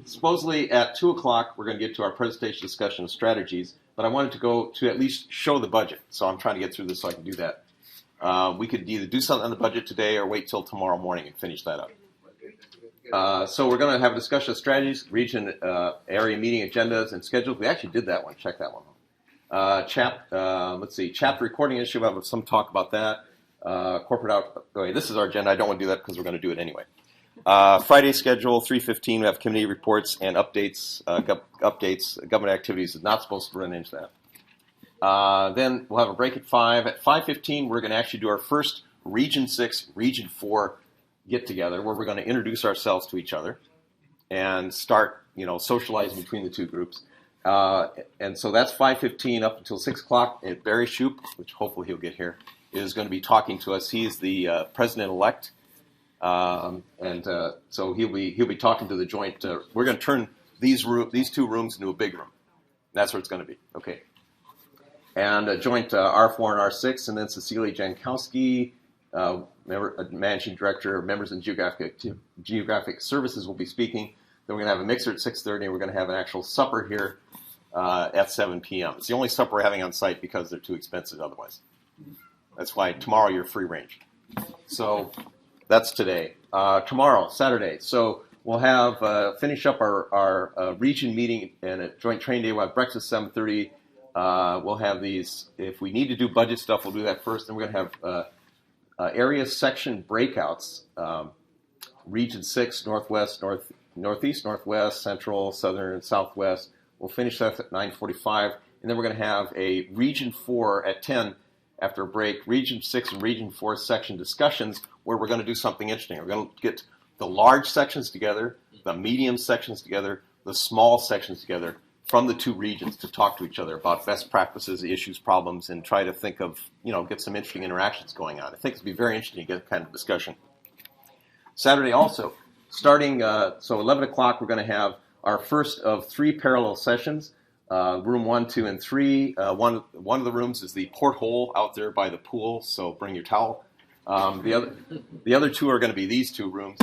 Supposedly at 2 o'clock, we're going to get to our presentation discussion of strategies, but I wanted to go to at least show the budget, so I'm trying to get through this so I can do that. We could either do something on the budget today or wait till tomorrow morning and finish that up. So we're going to have a discussion of strategies, region, area meeting agendas, and schedules. We actually did that one. Check that one out. Chapter recording issue. We'll have some talk about that. Corporate out. Okay, this is our agenda. I don't want to do that because we're going to do it anyway. Friday schedule, 3:15. We have committee reports and updates. Government activities is not supposed to run into that. Then we'll have a break at 5. At 5:15, we're going to actually do our first Region 6, Region 4 get-together where we're going to introduce ourselves to each other and start, socializing between the two groups. And so that's 5:15 up until 6 o'clock. And Barry Shoup, which hopefully he'll get here, is going to be talking to us. He's the president-elect. So he'll be talking to the joint. We're going to turn these two rooms into a big room. That's where it's going to be. Okay. And a joint R4 and R6, and then Cecilia Jankowski, managing director, members in geographic services will be speaking. Then we're going to have a mixer at 6:30, and we're going to have an actual supper here at 7 p.m. It's the only supper we're having on site because they're too expensive otherwise. That's why tomorrow you're free range. So that's today. Tomorrow, Saturday. So we'll have finish up our region meeting and a joint training day. We'll have breakfast at 7:30. We'll have these. If we need to do budget stuff, we'll do that first. Then we're going to have area section breakouts. Region 6, Northwest, Northeast, Northwest, Central, Southern, and Southwest. We'll finish that at 9:45, and then we're going to have a Region 4 at 10 after a break. Region 6 and Region 4 section discussions where we're going to do something interesting. We're going to get the large sections together, the medium sections together, the small sections together from the two regions to talk to each other about best practices, issues, problems, and try to think of, get some interesting interactions going on. I think it'll be very interesting to get kind of discussion. Saturday also, starting, 11 o'clock, we're going to have our first of 3 parallel sessions, room 1, 2, and 3. One of the rooms is the porthole out there by the pool, so bring your towel. The other 2 are going to be these 2 rooms.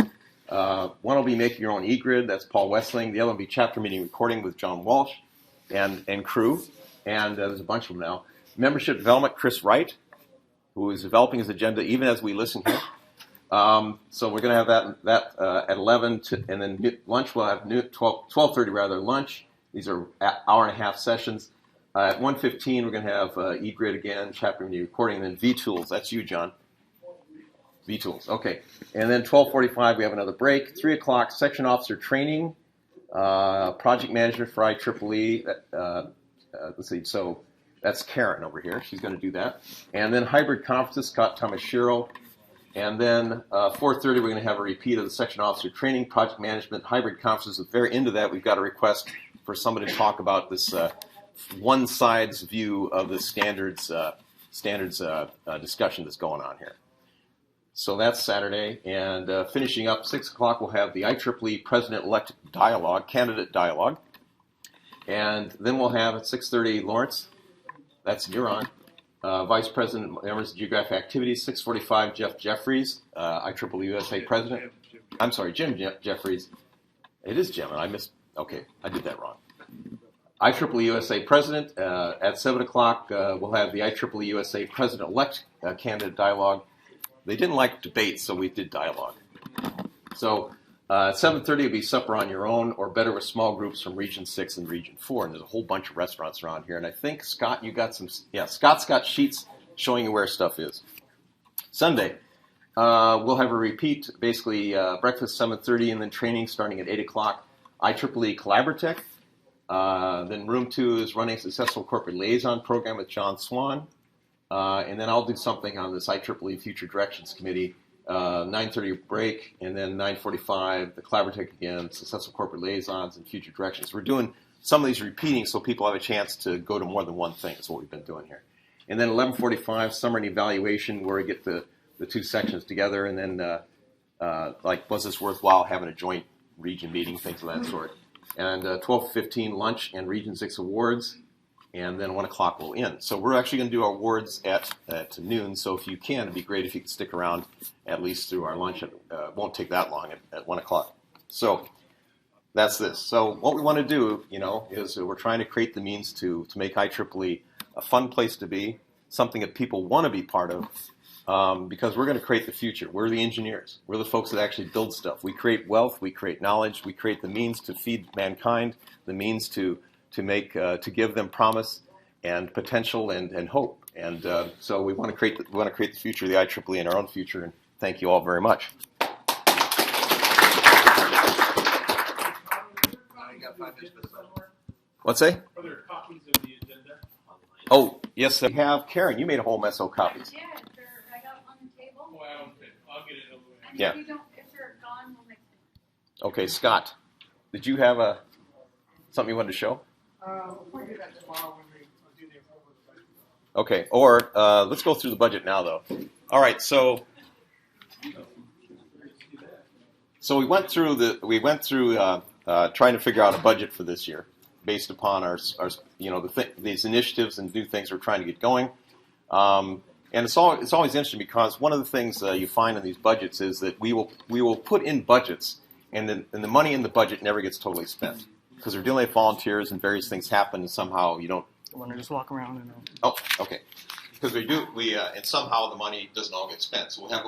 One will be making your own e-grid. That's Paul Westling. The other will be chapter meeting recording with John Walsh and crew. And there's a bunch of them now. Membership development, Chris Wright, who is developing his agenda even as we listen here. So we're going to have that at 11, and then lunch we'll have 12:30 rather lunch. These are hour-and-a-half sessions. At 1:15 we're going to have e-grid again, chapter meeting recording, and then V-Tools. That's you, John. V-Tools, okay. And then 12:45, we have another break. 3 o'clock, section officer training, project management for IEEE. Let's see, so that's Karen over here. She's going to do that. And then hybrid conferences, Scott Tomashiro. And then 4:30, we're going to have a repeat of the section officer training, project management, hybrid conferences. At the very end of that, we've got a request for somebody to talk about this one side's view of the standards discussion that's going on here. So that's Saturday, and finishing up 6 o'clock, we'll have the IEEE President-elect dialogue, candidate dialogue, and then we'll have at 6:30 Lawrence. That's you're on. Vice President, members of Geographic Activities. 6:45 Jeff Jeffries, IEEE USA President. I'm sorry, Jim Jeffries. It is Jim, and I missed. Okay, I did that wrong. IEEE USA President. At 7 o'clock, we'll have the IEEE USA President-elect candidate dialogue. They didn't like debates, so we did dialogue. So at 7:30 will be supper on your own, or better with small groups from Region 6 and Region 4. And there's a whole bunch of restaurants around here. And I think, Scott, you got some, Scott's got sheets showing you where stuff is. Sunday, we'll have a repeat, basically breakfast 7:30 and then training starting at 8 o'clock. IEEE Collaboratech. Then room 2 is running a successful corporate liaison program with John Swan. And then I'll do something on this IEEE Future Directions Committee, 9:30 break, and then 9:45, the Collaboratech again, Successful Corporate Liaisons and Future Directions. We're doing some of these repeating so people have a chance to go to more than one thing is what we've been doing here. And then 11:45, Summary and Evaluation, where we get the 2 sections together, and then like, was this worthwhile having a joint region meeting, things of that sort. and 12:15 lunch and Region 6 awards, and then 1 o'clock we'll end. So we're actually going to do our awards at noon, so if you can, it'd be great if you could stick around at least through our lunch. It won't take that long at 1 o'clock. So that's this. So what we want to do, is we're trying to create the means to make IEEE a fun place to be, something that people want to be part of, because we're going to create the future. We're the engineers. We're the folks that actually build stuff. We create wealth. We create knowledge. We create the means to feed mankind, the means to give them promise and potential and hope. And so we want to create the future of the IEEE and our own future. And thank you all very much. What's that? Are there copies of the agenda? Oh, yes, we have. Karen, you made a whole mess of copies. Yeah, they're right out on the table. Well, okay, I'll get it over with. And Yeah. if you don't, if they're gone, we'll make them. Okay, Scott, did you have something you wanted to show? We'll do that tomorrow when we do the approval of the budget. Okay, or let's go through the budget now, though. All right, so we went through trying to figure out a budget for this year based upon our these initiatives and new things we're trying to get going. And it's always interesting because one of the things you find in these budgets is that we will put in budgets, and the money in the budget never gets totally spent because we're dealing with volunteers and various things happen, and somehow you don't. I want to just walk around and. Oh, okay. Because and somehow the money doesn't all get spent. So you have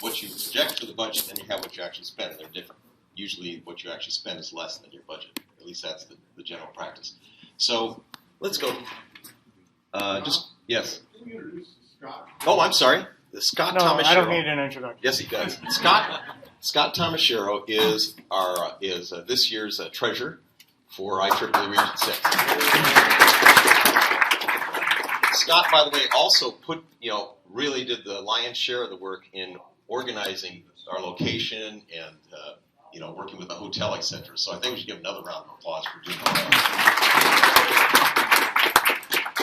what you project for the budget, and you have what you actually spend, and they're different. Usually, what you actually spend is less than your budget. At least that's the general practice. So let's go. Yes. Can we introduce Scott? Oh, I'm sorry. Scott No, Tomashiro. I don't need an introduction. Yes, he does. Scott Tomashiro is this year's treasurer for IEEE Region 6. Scott, by the way, also really did the lion's share of the work in organizing our location and working with the hotel, etc. So I think we should give another round of applause for doing that.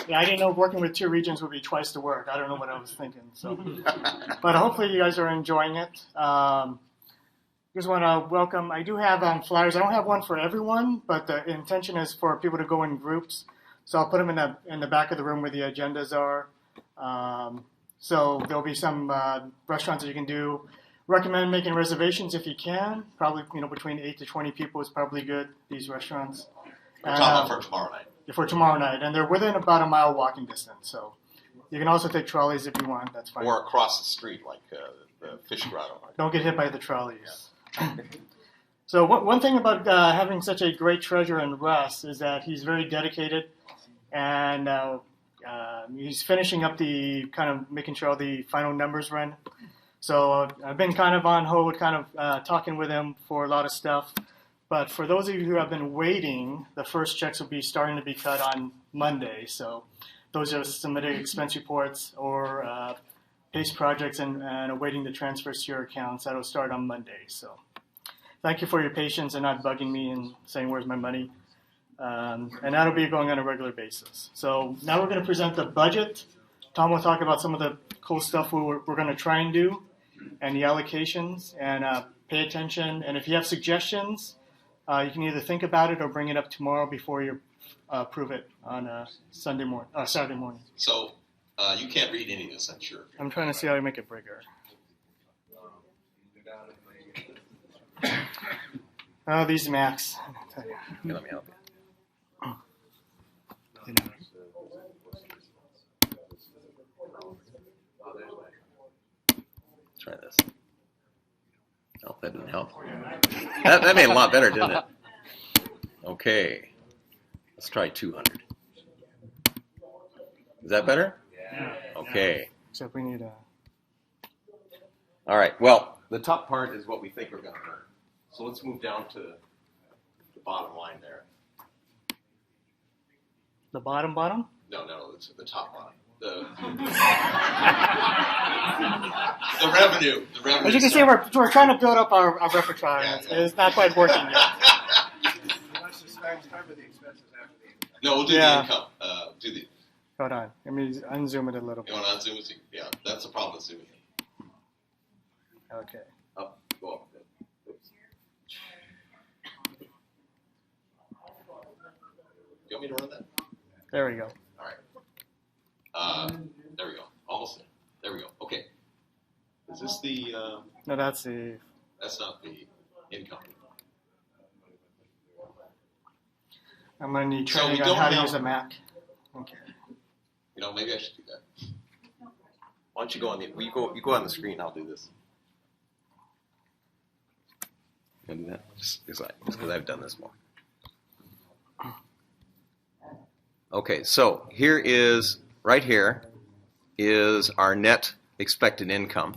Yeah, I didn't know working with 2 regions would be twice the work. I don't know what I was thinking. So, but hopefully you guys are enjoying it. Just want to welcome. I do have flyers. I don't have one for everyone, but the intention is for people to go in groups. So I'll put them in the back of the room where the agendas are. So there'll be some restaurants that you can do. Recommend making reservations if you can. Probably between 8 to 20 people is probably good. These restaurants. We're talking about for tomorrow night. For tomorrow night, and they're within about a mile walking distance. So you can also take trolleys if you want. That's fine. Or across the street, like the fish grotto. Don't get hit by the trolleys. Yeah. So one thing about having such a great treasurer in Russ is that he's very dedicated, and he's finishing up making sure all the final numbers run. So I've been kind of on hold, talking with him for a lot of stuff. But for those of you who have been waiting, the first checks will be starting to be cut on Monday. So those are submitted expense reports or PACE projects and awaiting the transfers to your accounts. That'll start on Monday. So thank you for your patience and not bugging me and saying, where's my money? And that'll be going on a regular basis. So now we're going to present the budget. Tom will talk about some of the cool stuff we're going to try and do and the allocations, and pay attention. And if you have suggestions, you can either think about it or bring it up tomorrow before you approve it on Saturday morning. So you can't read any of this, I'm sure. I'm trying to see how to make it bigger. Oh, these Macs. Here, let me help you. Try this. Oh, that didn't help. That made it a lot better, didn't it? Okay. Let's try 200. Is that better? Yeah. Okay. Except we need a... All right. Well, the top part is what we think we're going to earn. So let's move down to the bottom line there. The bottom? No, it's the top line. The revenue. As you can see, we're trying to build up our repertoire. Yeah. It's not quite working yet. Let's just cover the expenses after the income. No, we'll do the income. Hold on. Let me unzoom it a little bit. You want to unzoom it? Yeah, that's the problem with zooming. Okay. Up, go up. Oops. you want me to run that? There we go. All right. There we go. Almost there. There we go. Okay. Is this the? No, that's the. That's not the income. I'm going to need So we training on don't how to have- use a Mac. Okay. You know, maybe I should do that. Why don't you go on the? You go on the screen. I'll do this. You want to do that? Just because I've done this more. Okay, so right here is our net expected income.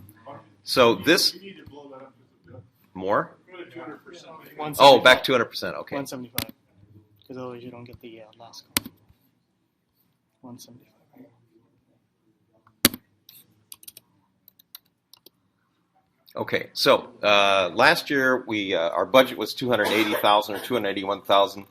So this You need to blow that up just a bit. more? Go to 200%. 175. Oh, back 200%. Okay. 175. Because otherwise you don't get the last column. 175. Okay, so last year our budget was $280,000 or $281,000.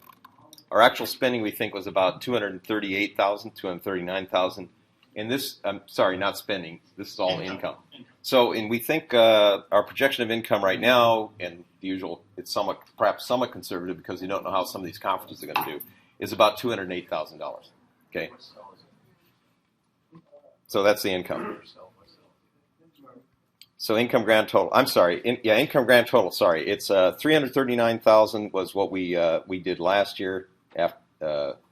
Our actual spending we think was about $238,000, $239,000. And this, I'm sorry, not spending. This is all income. So, and we think our projection of income right now, and the usual, it's perhaps somewhat conservative because you don't know how some of these conferences are going to do, is about $208,000. Okay. So that's the income. So income grand total. I'm sorry. Income grand total. Sorry, it's $339,000 was what we did last year.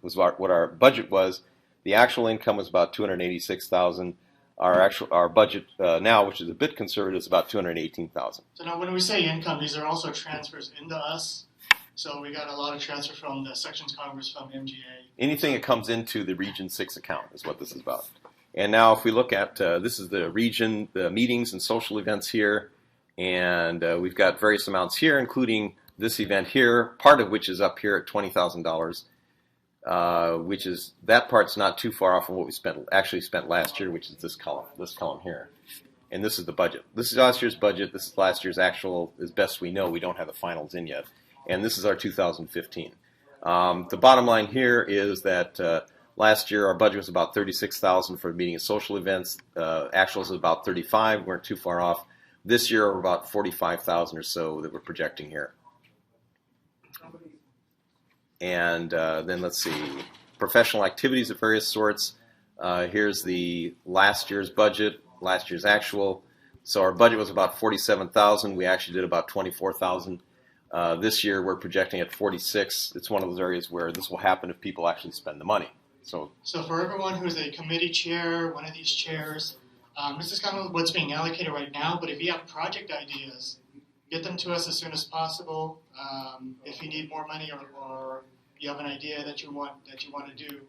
Was what our budget was. The actual income was about $286,000. Our budget now, which is a bit conservative, is about $218,000. So now when we say income, these are also transfers into us. So we got a lot of transfer from the Sections Congress, from MGA. Anything that comes into the Region 6 account is what this is about. And now if we look at, this is the region, the meetings and social events here. And we've got various amounts here, including this event here, part of which is up here at $20,000, which is, that part's not too far off from what we actually spent last year, which is this column here. And this is the budget. This is last year's budget. This is last year's actual, as best we know. We don't have the finals in yet. And this is our 2015. The bottom line here is that last year our budget was about $36,000 for meeting and social events. Actuals is about $35,000. We weren't too far off. This year we're about $45,000 or so that we're projecting here. And then let's see, professional activities of various sorts. Here's the last year's budget, last year's actual. So our budget was about $47,000. We actually did about $24,000. This year we're projecting at $46,000. It's one of those areas where this will happen if people actually spend the money. So for everyone who's a committee chair, one of these chairs, this is kind of what's being allocated right now. But if you have project ideas, get them to us as soon as possible. If you need more money or you have an idea that you want to do,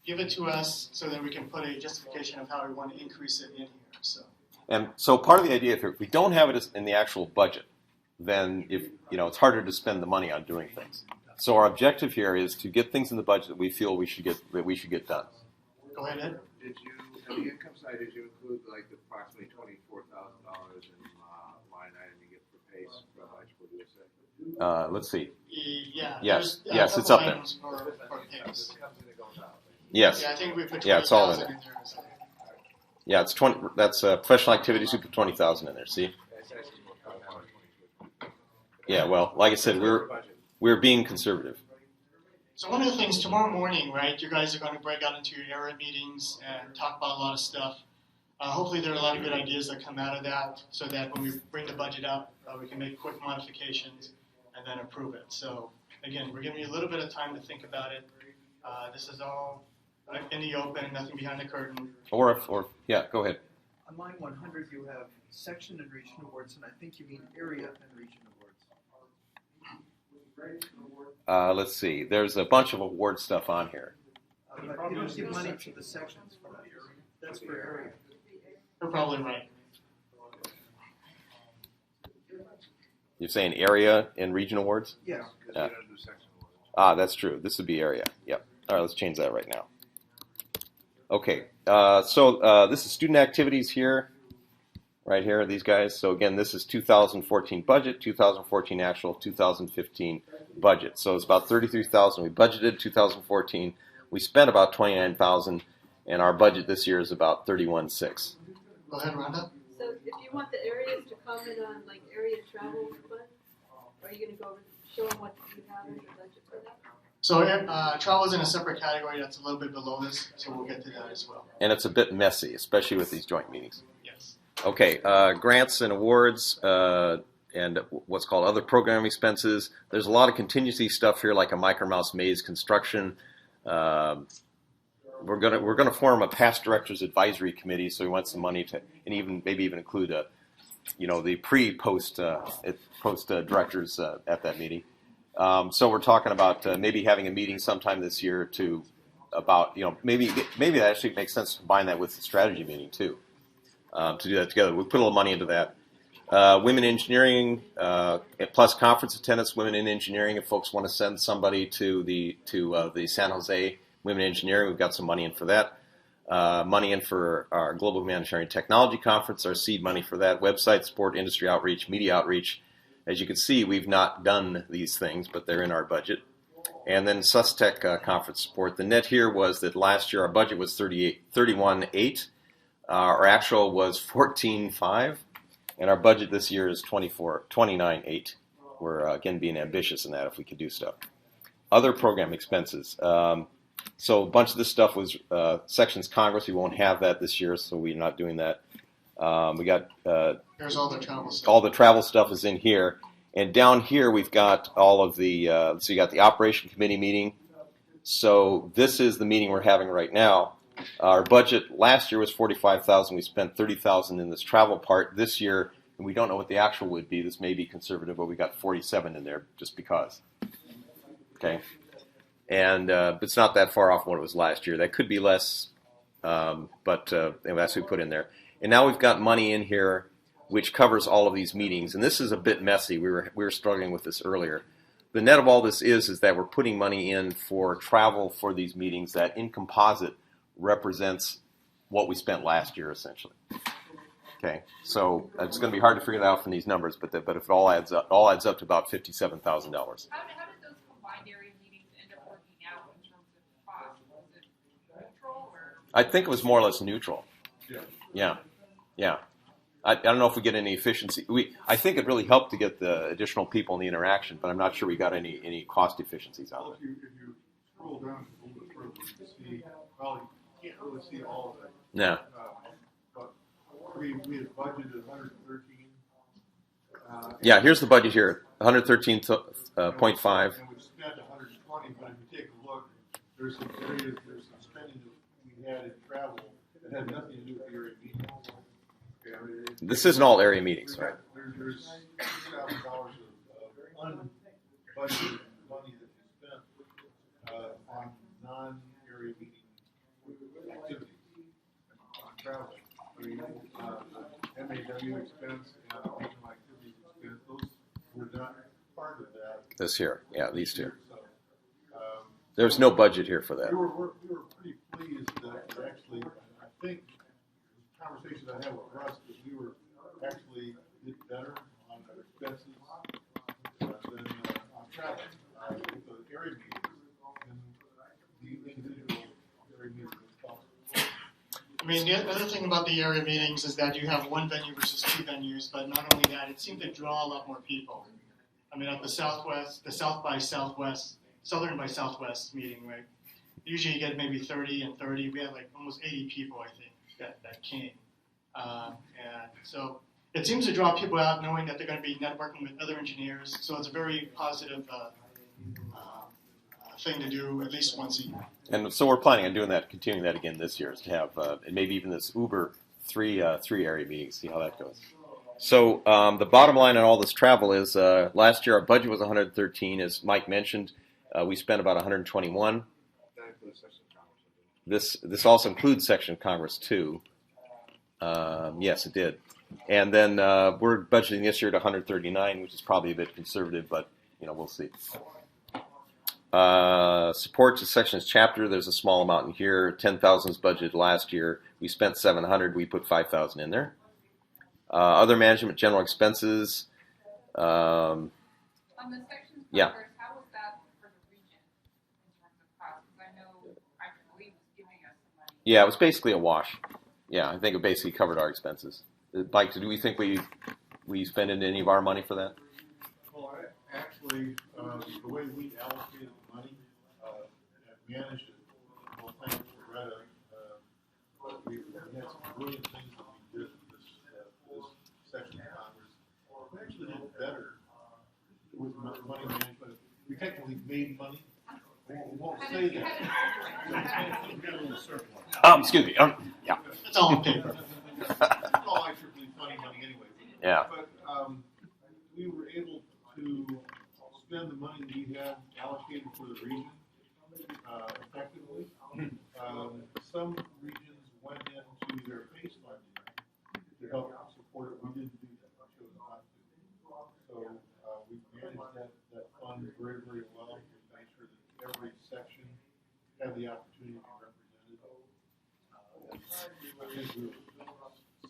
give it to us so that we can put a justification of how we want to increase it in here. So part of the idea, if we don't have it in the actual budget, then it's harder to spend the money on doing things. So our objective here is to get things in the budget that we feel we should get done. Go ahead, Ed. Did you, on the income side, did you include like the approximately $24,000 in line item you get for PACE from Electrical USA? Let's see. Yeah. Yes, it's up there. For PACE. Yes. Yeah, I think we put Yeah, it's all in 20,000 there. there. So. Yeah, it's 20. That's professional activities. We put 20,000 in there. See? Yeah. Well, like I said, we're being conservative. So one of the things tomorrow morning, right? You guys are going to break out into your area meetings and talk about a lot of stuff. Hopefully, there are a lot of good ideas that come out of that, so that when we bring the budget up, we can make quick modifications and then approve it. So again, we're giving you a little bit of time to think about it. This is all in the open, nothing behind the curtain. Or yeah, go ahead. On line 100, you have section and region awards, and I think you mean area and region awards. Let's see. There's a bunch of award stuff on here. But you don't give money to the sections for that. That's for area. You're probably right. You're saying area and region awards? Yeah. That's true. This would be area. Yep. All right, let's change that right now. Okay. So this is student activities here. Right here, these guys. So again, this is 2014 budget, 2014 actual, 2015 budget. So it's about $33,000. We budgeted 2014. We spent about $29,000, and our budget this year is about $31,600. Go ahead, Rhonda. So if you want the areas to comment on like area travel fund, are you going to go over show them what you have in your budget for that? So travel is in a separate category that's a little bit below this, so we'll get to that as well. And it's a bit messy, especially with these joint meetings. Yes. Okay, grants and awards and what's called other program expenses. There's a lot of contingency stuff here, like a Micromouse Maze construction. We're gonna form a past directors advisory committee, so we want some money to, and maybe even include the pre-post directors at that meeting. So we're talking about maybe having a meeting sometime this year maybe that actually makes sense to combine that with the strategy meeting too, to do that together. We put a little money into that. Women engineering plus conference attendance. Women in engineering. If folks want to send somebody to the San Jose Women Engineering, we've got some money in for that. Money in for our Global Humanitarian Technology Conference, our seed money for that. Website support, industry outreach, media outreach. As you can see, we've not done these things, but they're in our budget. And then SUSTEC conference support. The net here was that last year our budget was 31.8. Our actual was 14.5. And our budget this year is 29.8. We're, again, being ambitious in that if we could do stuff. Other program expenses. So a bunch of this stuff was Sections Congress. We won't have that this year, so we're not doing that. We got there's all the travel stuff. All the travel stuff is in here, and down here we've got all of the. So you got the operation committee meeting. So this is the meeting we're having right now. Our budget last year was $45,000. We spent $30,000 in this travel part. This year, and we don't know what the actual would be. This may be conservative, but we got 47 in there just because. Okay, and it's not that far off from what it was last year. That could be less, but that's what we put in there. And now we've got money in here which covers all of these meetings. And this is a bit messy. We were struggling with this earlier. The net of all this is that we're putting money in for travel for these meetings that in composite represents what we spent last year, essentially. Okay, so it's going to be hard to figure that out from these numbers, but if it all adds up to about $57,000. How did those combined area meetings end up working out in terms of cost? Was it neutral or? I think it was more or less neutral. Yeah. I don't know if we get any efficiency. I think it really helped to get the additional people in the interaction, but I'm not sure we got any cost efficiencies out of it. If you scroll down a little bit further, you see, well, you can't really see all of it. No. But we had budgeted 113. Yeah, here's the budget here, 113.5. And we spent 120, but if you take a look, there's some areas, there's some spending that we had in travel that had nothing to do with the area meeting. Okay, I mean, This isn't all area meetings, right? There's $6,000 of unbudgeted money that we spent on non-area meeting activities, on travel. I mean, MAW expense and regional activities expense, those were not part of that. This here, yeah, these two. So, There's no budget here for that. we were pretty pleased that we actually, I think, the conversations I had with Russ, that we were actually did better on our expenses than on travel. With the area meetings and the individual area meetings themselves. I mean, the other thing about the area meetings is that you have one venue versus two venues, but not only that, it seemed to draw a lot more people. I mean, at the Southern by Southwest meeting, right? Usually you get maybe 30 and 30. We had like almost 80 people, I think, that came. And so it seems to draw people out knowing that they're going to be networking with other engineers. So it's a very positive thing to do at least once a year. And so we're planning on doing that, continuing that again this year, is to have, and maybe even this Uber three area meetings, see how that goes. So the bottom line on all this travel is last year our budget was 113, as Mike mentioned. We spent about 121. This also includes Section of Congress too. Yes, it did. And then we're budgeting this year to 139, which is probably a bit conservative, but we'll see. Support to Sections chapter. There's a small amount in here. 10,000 is budgeted last year. We spent 700. We put 5,000 in there. Other management general expenses. On the Sections Yeah. Congress, how was that for the region in terms of cost? Because I believe was giving us some money. Yeah, it was basically a wash. Yeah, I think it basically covered our expenses. Mike, do we think we spent any of our money for that? Well, actually, the way we allocated the money, managed it. Well, thanks to Loretta, we had some brilliant things that we did in this section of Congress. We actually did better with money management. We technically made money. We won't say that. Excuse me. Yeah. It's all on paper. It's all actually funny money anyway. Yeah. But we were able to spend the money that we had allocated for the region effectively. Some regions went into their base funding to help support it. We didn't do that. We chose not to. So we managed that fund very, very well. We made sure that every section had the opportunity to be represented. I think we were,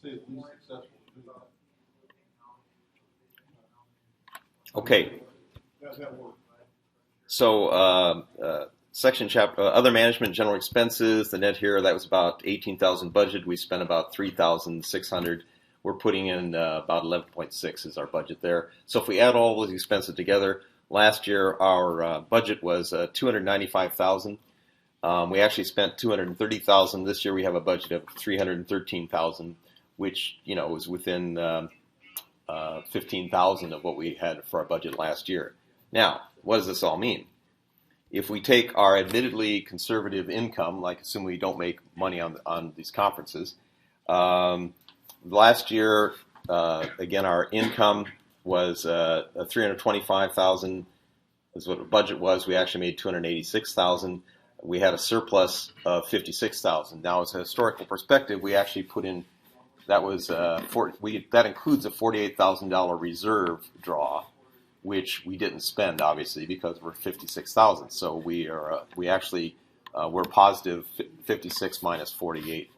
say, at least successful in doing that. Okay. That worked. So, section chapter other management general expenses. The net here that was about 18,000 budget. We spent about 3,600. We're putting in about 11.6 is our budget there. So if we add all those expenses together, last year our budget was 295,000. We actually spent 230,000. This year we have a budget of 313,000, which was within 15,000 of what we had for our budget last year. Now, what does this all mean? If we take our admittedly conservative income, like assume we don't make money on these conferences, last year, again, our income was 325,000 is what the budget was. We actually made 286,000. We had a surplus of 56,000. Now, as a historical perspective, we actually put in that includes a $48,000 reserve draw, which we didn't spend obviously because we're 56,000. So we're positive 56 minus 48.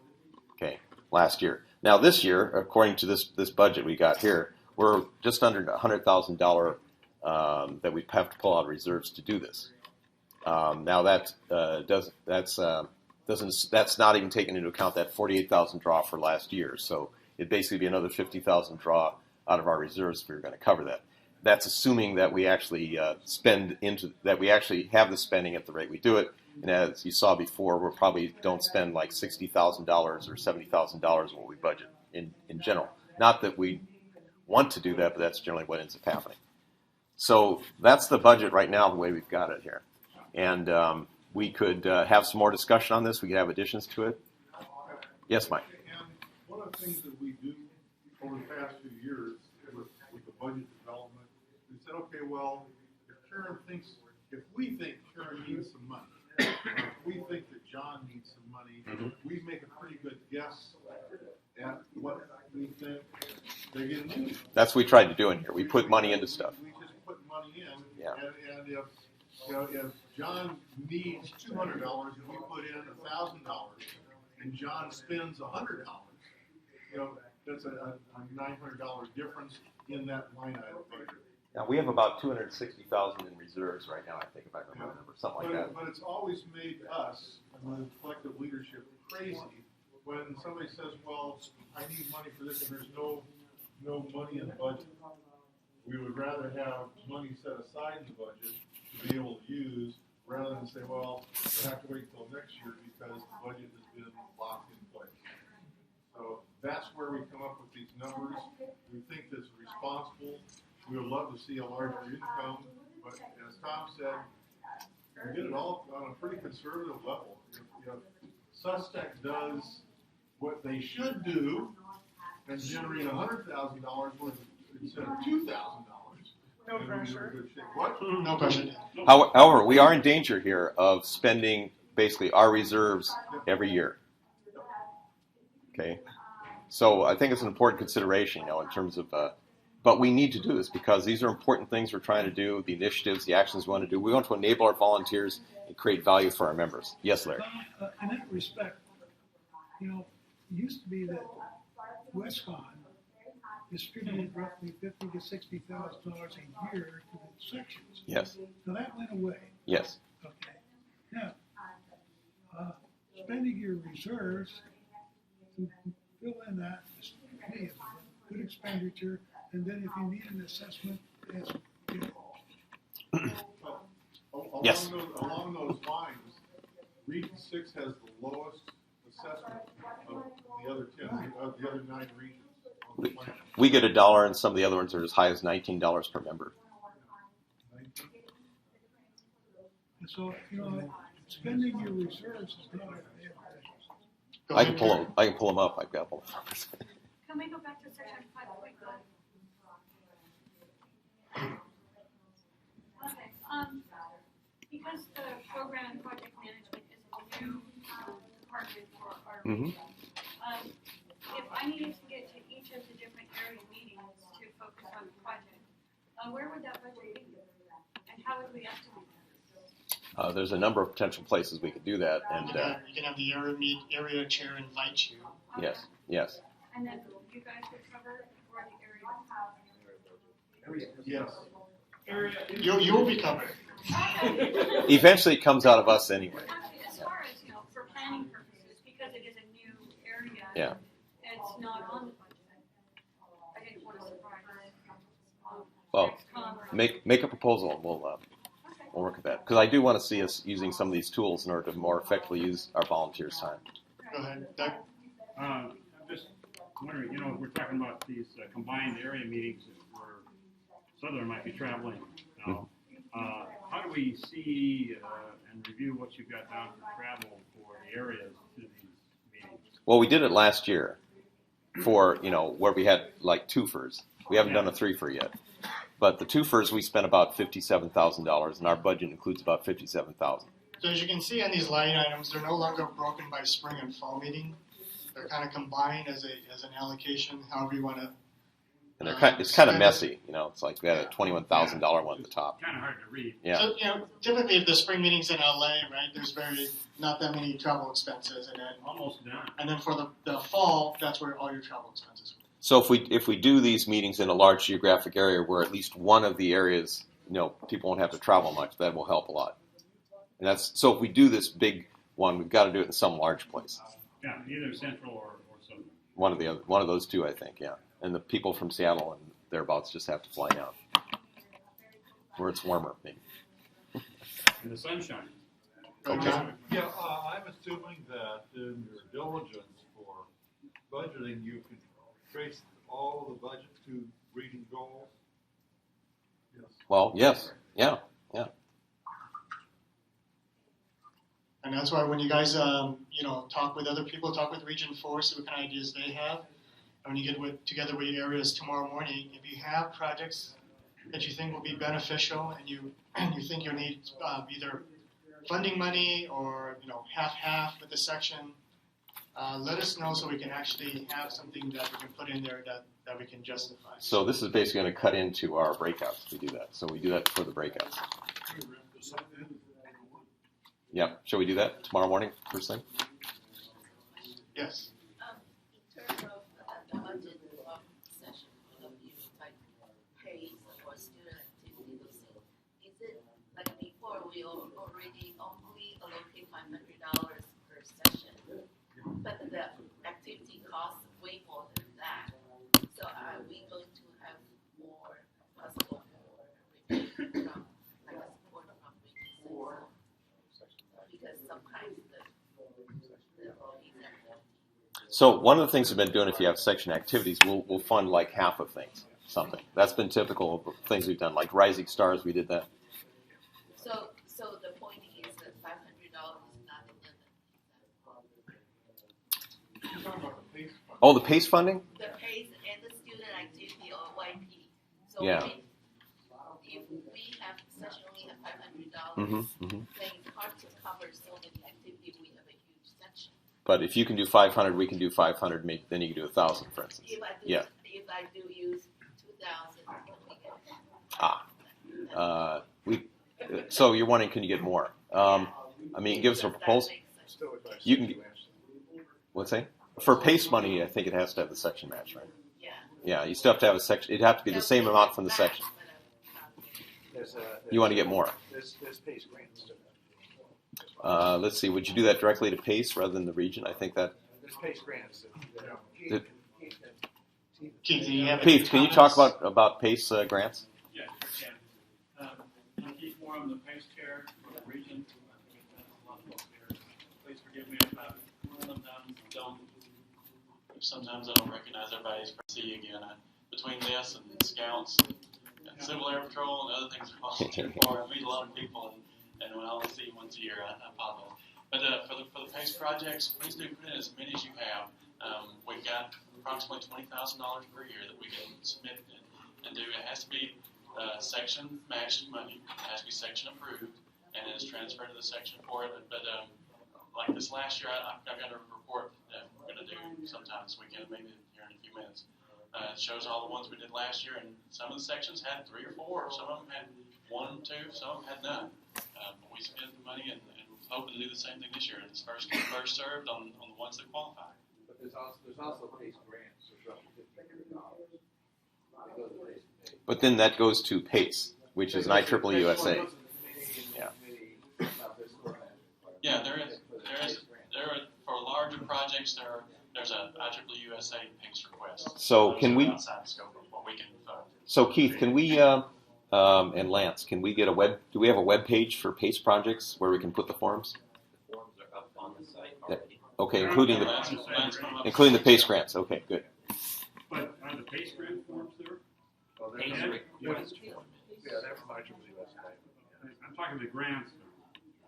Okay, last year. Now this year, according to this budget we got here, we're just under $100,000 that we have to pull out reserves to do this. Now that's not even taking into account that 48,000 draw for last year. So it'd basically be another 50,000 draw out of our reserves if we were going to cover that. That's assuming that we actually we actually have the spending at the rate we do it. And as you saw before, we probably don't spend like $60,000 or $70,000 what we budget in general. Not that we want to do that, but that's generally what ends up happening. So that's the budget right now, the way we've got it here. And we could have some more discussion on this. We could have additions to it. Yes, Mike. And one of the things that we do over the past few years with the budget development, we said, okay, well, if we think Karen needs some money, if we think that John needs some money, we make a pretty good guess at what we think they're going to need. That's what we tried to do in here. We put money into stuff. We just put money in, yeah. And if John needs $200 and we put in $1,000, and John spends $100, that's a $900 difference in that line item budget. Now we have about 260,000 in reserves right now. I think if I remember, something like that. But it's always made us and the collective leadership crazy when somebody says, "Well, I need money for this," and there's no money in the budget. We would rather have money set aside in the budget to be able to use, rather than say, "Well, we have to wait till next year because the budget has been locked in place." So that's where we come up with these numbers. We think that's responsible. We would love to see a larger income, but as Tom said, we did it all on a pretty conservative level. If Sustec does what they should do and generate $100,000 worth instead of $2,000, no pressure. What? No pressure. However, we are in danger here of spending basically our reserves every year. Okay, so I think it's an important consideration, in terms of. But we need to do this because these are important things we're trying to do, the initiatives, the actions we want to do. We want to enable our volunteers and create value for our members. Yes, Larry? In that respect, it used to be that WestCon distributed roughly $50,000 to $60,000 a year to the sections. Yes. So that went away. Yes. Okay. Now, spending your reserves to fill in that is to me a good expenditure. And then if you need an assessment, yes. Yes. Along those lines, Region 6 has the lowest assessment of the other 10, of the other 9 regions on the plan. We get $1, and some of the other ones are as high as $19 per member. And so, spending your reserves is not a I can pull them. I can pull them up. I've got them. Can we go back to section 5.1? Okay, because the program and project management is a new department for our region, if I needed to get to each of the different area meetings to focus on the project, where would that budget be? And how would we estimate that? There's a number of potential places we could do that, and You can have the area chair invite you. yes, yes. And then you guys would cover or the area? Yes. You will be covered. Eventually, it comes out of us anyway. Actually, as far as, for planning purposes, because it is a new area. Yeah. It's not on the budget. I didn't want to surprise. Well, make a proposal, and we'll work at that. Because I do want to see us using some of these tools in order to more effectively use our volunteers' time. Go ahead, Doug. I'm just wondering, if we're talking about these combined area meetings where Southern might be traveling now, how do we see and review what you've got down for travel for the areas to these meetings? Well, we did it last year for, where we had like twofers. We haven't done a threefer yet. But the twofers, we spent about $57,000, and our budget includes about $57,000. So as you can see on these line items, they're no longer broken by spring and fall meeting. They're kind of combined as an allocation, however you want to. And it's kind of messy, It's like we had a $21,000 one at the top. Kind of hard to read. Yeah. So typically if the spring meeting's in LA, right? There's not that many travel expenses, and then almost done. And then for the fall, that's where all your travel expenses. So if we do these meetings in a large geographic area where at least one of the areas, people won't have to travel much, that will help a lot. And so if we do this big one, we've got to do it in some large place. Yeah, either central or southern. One of those two, I think, yeah. And the people from Seattle and thereabouts just have to fly down, where it's warmer, maybe. In the sunshine. Okay. Yeah, I'm assuming that in your diligence for budgeting, you can trace all the budget to region goals. Yes. Well, yes, yeah. And that's why when you guys, talk with other people, talk with Region 4, see what kind of ideas they have. And when you get together with areas tomorrow morning, if you have projects that you think will be beneficial and you think you'll need either funding money or, half with the section, let us know so we can actually have something that we can put in there that we can justify. So this is basically going to cut into our breakouts. We do that. So we do that for the breakouts. Yeah. Shall we do that tomorrow morning, first thing? Yes. In terms of the budget session, like pays or student activity, those things, is it like before we already only allocate $500 per session, but the activity costs way more than that. So are we going to have more possible from like a support from region 6? Because sometimes the So one of the things we've been doing, if you have section activities, we'll fund like half of things, something. That's been typical of things we've done, like Rising Stars, we did that. So the point is that $500 is not the limit. Oh, the PACE funding? The PACE and the student activity or YP. So Yeah. if we have session only have $500, then it's hard to cover so many activities. We have a huge section. But if you can do 500, we can do 500. Then you can do 1,000, for instance. If I do use 2,000, So you're wondering, can you get more? Give us a proposal. You can. What's that? For PACE money, I think it has to have the section match, right? Yeah. You still have to have a section. It'd have to be the same amount from the section. You want to get more? There's PACE grants. Let's see. Would you do that directly to PACE rather than the region? I think that. There's PACE grants. Keith, can you talk about PACE grants? Yeah, sure can. Keith Moore, I'm the PACE chair for the region. sometimes I don't recognize everybody's going to see you again. Between this and Scouts and Civil Air Patrol and other things I volunteer for, I meet a lot of people, and when I only see you once a year, I apologize. But for the PACE projects, please do put in as many as you have. We've got approximately $20,000 per year that we can submit and do. It has to be section matched money. It has to be section approved, and it's transferred to the section for it. But like this last year, I've got a report that we're going to do sometime this weekend, maybe here in a few minutes. It shows all the ones we did last year, and some of the sections had 3 or 4. Some of them had 1, 2. Some of them had none. But we spent the money and hoping to do the same thing this year. It's first served on the ones that qualify. But there's also PACE grants, there's roughly $1,500. That goes to PACE. But then that goes to PACE, which is an IEEE USA. Yeah. Yeah, there are for larger projects. There's a IEEE USA PACE request. So can we? Outside the scope of what we can fund. So Keith, can we and Lance, can we get do we have a web page for PACE projects where we can put the forms? The forms are up on the site already. Okay, including the PACE grants. Okay, good. But are the PACE grant forms there? Well, PACE request form. Yeah, they're from IEEE USA. I'm talking the grants.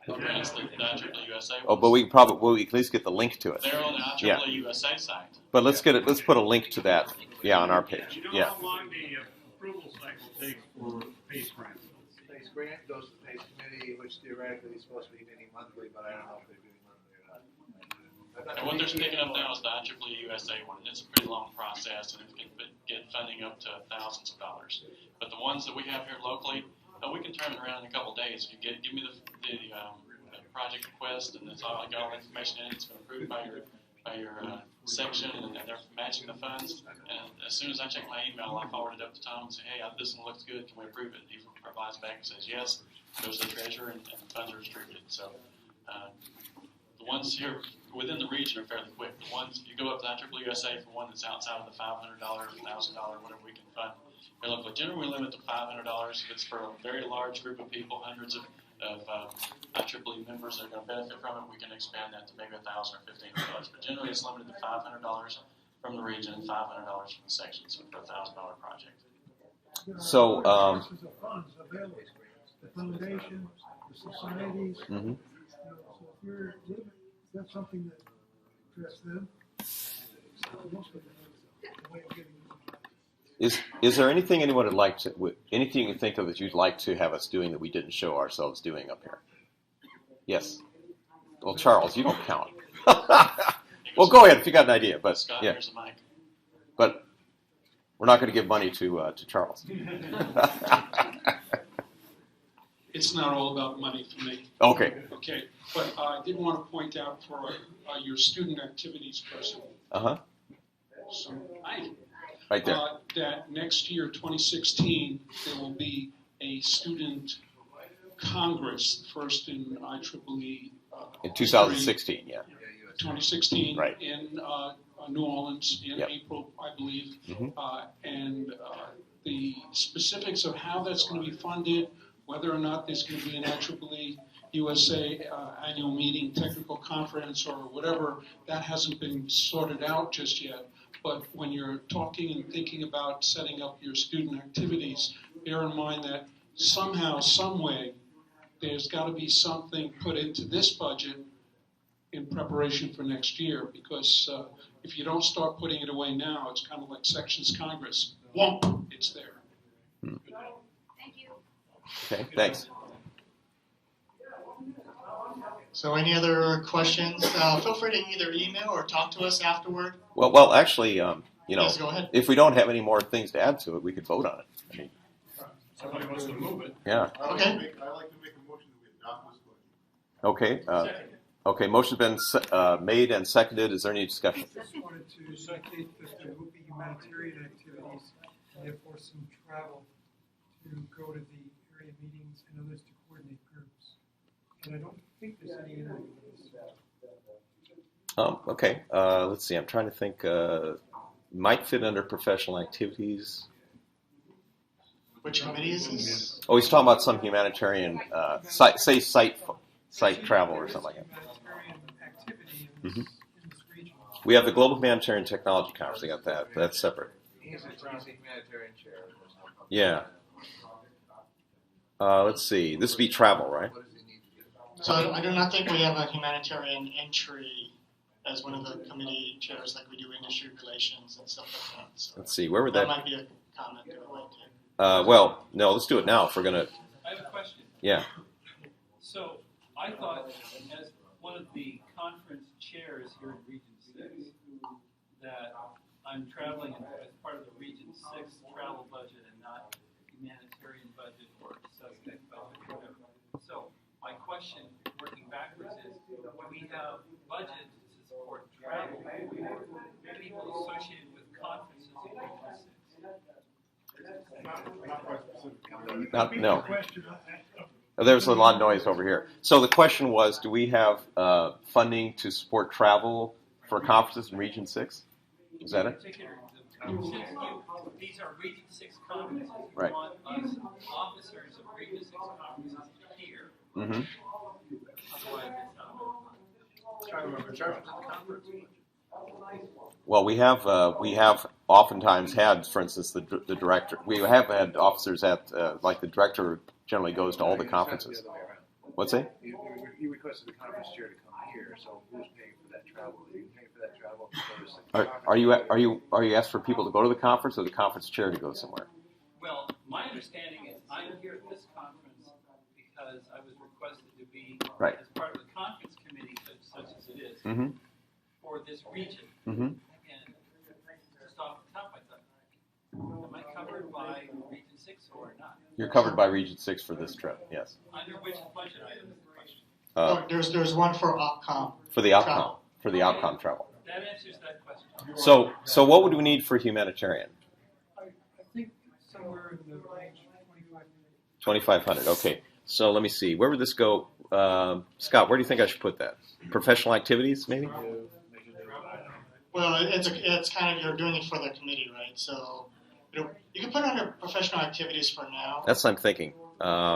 The grants that the IEEE USA. Oh, but we can at least get the link to it. They're on the IEEE USA site. But let's get it. Let's put a link to that. Yeah, on our page. You know Yeah. how long the approval cycle takes for PACE grants? PACE grant goes to the PACE committee, which theoretically is supposed to be meeting monthly, but I don't know if they're doing monthly or not. And what they're picking up now is the IEEE USA one. It's a pretty long process, and it can get funding up to thousands of dollars. But the ones that we have here locally, we can turn it around in a couple of days. If you give me the project request, and it's all got all the information in it, it's been approved by your section, and they're matching the funds. And as soon as I check my email, I forward it up to Tom and say, hey, this one looks good. Can we approve it? And he replies back and says yes. Goes to the treasurer, and the funds are distributed. So the ones here within the region are fairly quick. The ones you go up to IEEE USA for one that's outside of the $500 or $1,000, whatever we can fund. Generally, we limit to $500 if it's for a very large group of people, hundreds of IEEE members that are going to benefit from it. We can expand that to maybe $1,000 or $1,500. But generally, it's limited to $500 from the region and $500 from the section. So for a $1,000 project. So, sources of funds available, the foundation, the societies. Mm-hmm. So if that's something that interests them, most of them have a way of getting. Is there anything anyone would like to? Anything you think of that you'd like to have us doing that we didn't show ourselves doing up here? Yes. Well, Charles, you don't count. Well, go ahead if you got an idea. But Scott, yeah. here's the mic. But we're not going to give money to Charles. It's not all about money for me. Okay. Okay, but I did want to point out for your student activities person. Uh-huh. So, right there. That next year, 2016, there will be a student congress, first in IEEE. In 2016, yeah. 2016 right. in New Orleans in Yep. April, I believe. Mm-hmm. And the specifics of how that's going to be funded, whether or not there's going to be an IEEE USA annual meeting, technical conference, or whatever, that hasn't been sorted out just yet. But when you're talking and thinking about setting up your student activities, bear in mind that somehow, some way, there's got to be something put into this budget in preparation for next year. Because if you don't start putting it away now, it's kind of like Sections Congress. Whomp, it's there. Thank you. Okay, thanks. So any other questions? Feel free to either email or talk to us afterward. Well, actually, Yes, go ahead. if we don't have any more things to add to it, we could vote on it. I mean, Somebody wants to move it. yeah. I like to make a motion that we adopt this budget. Okay. Okay. Motion's been made and seconded. Is there any discussion? I just wanted to indicate that there will be humanitarian activities, and therefore some travel to go to the area meetings and others to coordinate groups. And I don't think there's any interview with this. Okay. Let's see. I'm trying to think. Might fit under professional activities. Which committee is this? Oh, he's talking about some humanitarian, site travel or something like that. Humanitarian activity Mm-hmm. in this region. We have the Global Humanitarian Technology Conference. I got that. That's separate. He's a humanitarian chair. Yeah. Let's see. This would be travel, right? So I do not think we have a humanitarian entry as one of the committee chairs like we do industry relations and stuff like that. So Let's see. Where would that? might be a comment that we'd like to. Well, no. Let's do it now. If we're gonna. I have a question. Yeah. So I thought, as one of the conference chairs here in Region 6, that I'm traveling as part of the Region 6 travel budget and not humanitarian budget or suspect budget or whatever. So my question, working backwards, is do we have budget to support travel for people associated with conferences in Region 6? No. There's a lot of noise over here. So the question was, do we have funding to support travel for conferences in Region 6? Is that it? Since these are Region 6 conferences, you Right. want us officers of Region 6 conferences here. Mm-hmm. Otherwise, it's not. Try to remember the conference. Well, we have oftentimes had, for instance, the director. We have had officers at like the director generally goes to all the conferences. What's that? You requested the conference chair to come here, so who's paying for that travel? Are you paying for that travel? Are you asked for people to go to the conference or the conference chair to go somewhere? Well, my understanding is I'm here at this conference because I was requested to be Right. as part of the conference committee, such as it is, Mm-hmm. for this region. Mm-hmm. And just off the top, I thought, am I covered by Region 6 or not? You're covered by Region 6 for this trip. Yes. Under which budget item is the question? There's one for OPCOM. For the OPCOM. Travel. For the OPCOM travel. That answers that question. So what would we need for humanitarian? I think somewhere in the range of 2,500. Okay. So let me see. Where would this go? Scott, where do you think I should put that? Professional activities, maybe? Well, it's kind of, you're doing it for the committee, right? So you can put it under professional activities for now. That's what I'm thinking.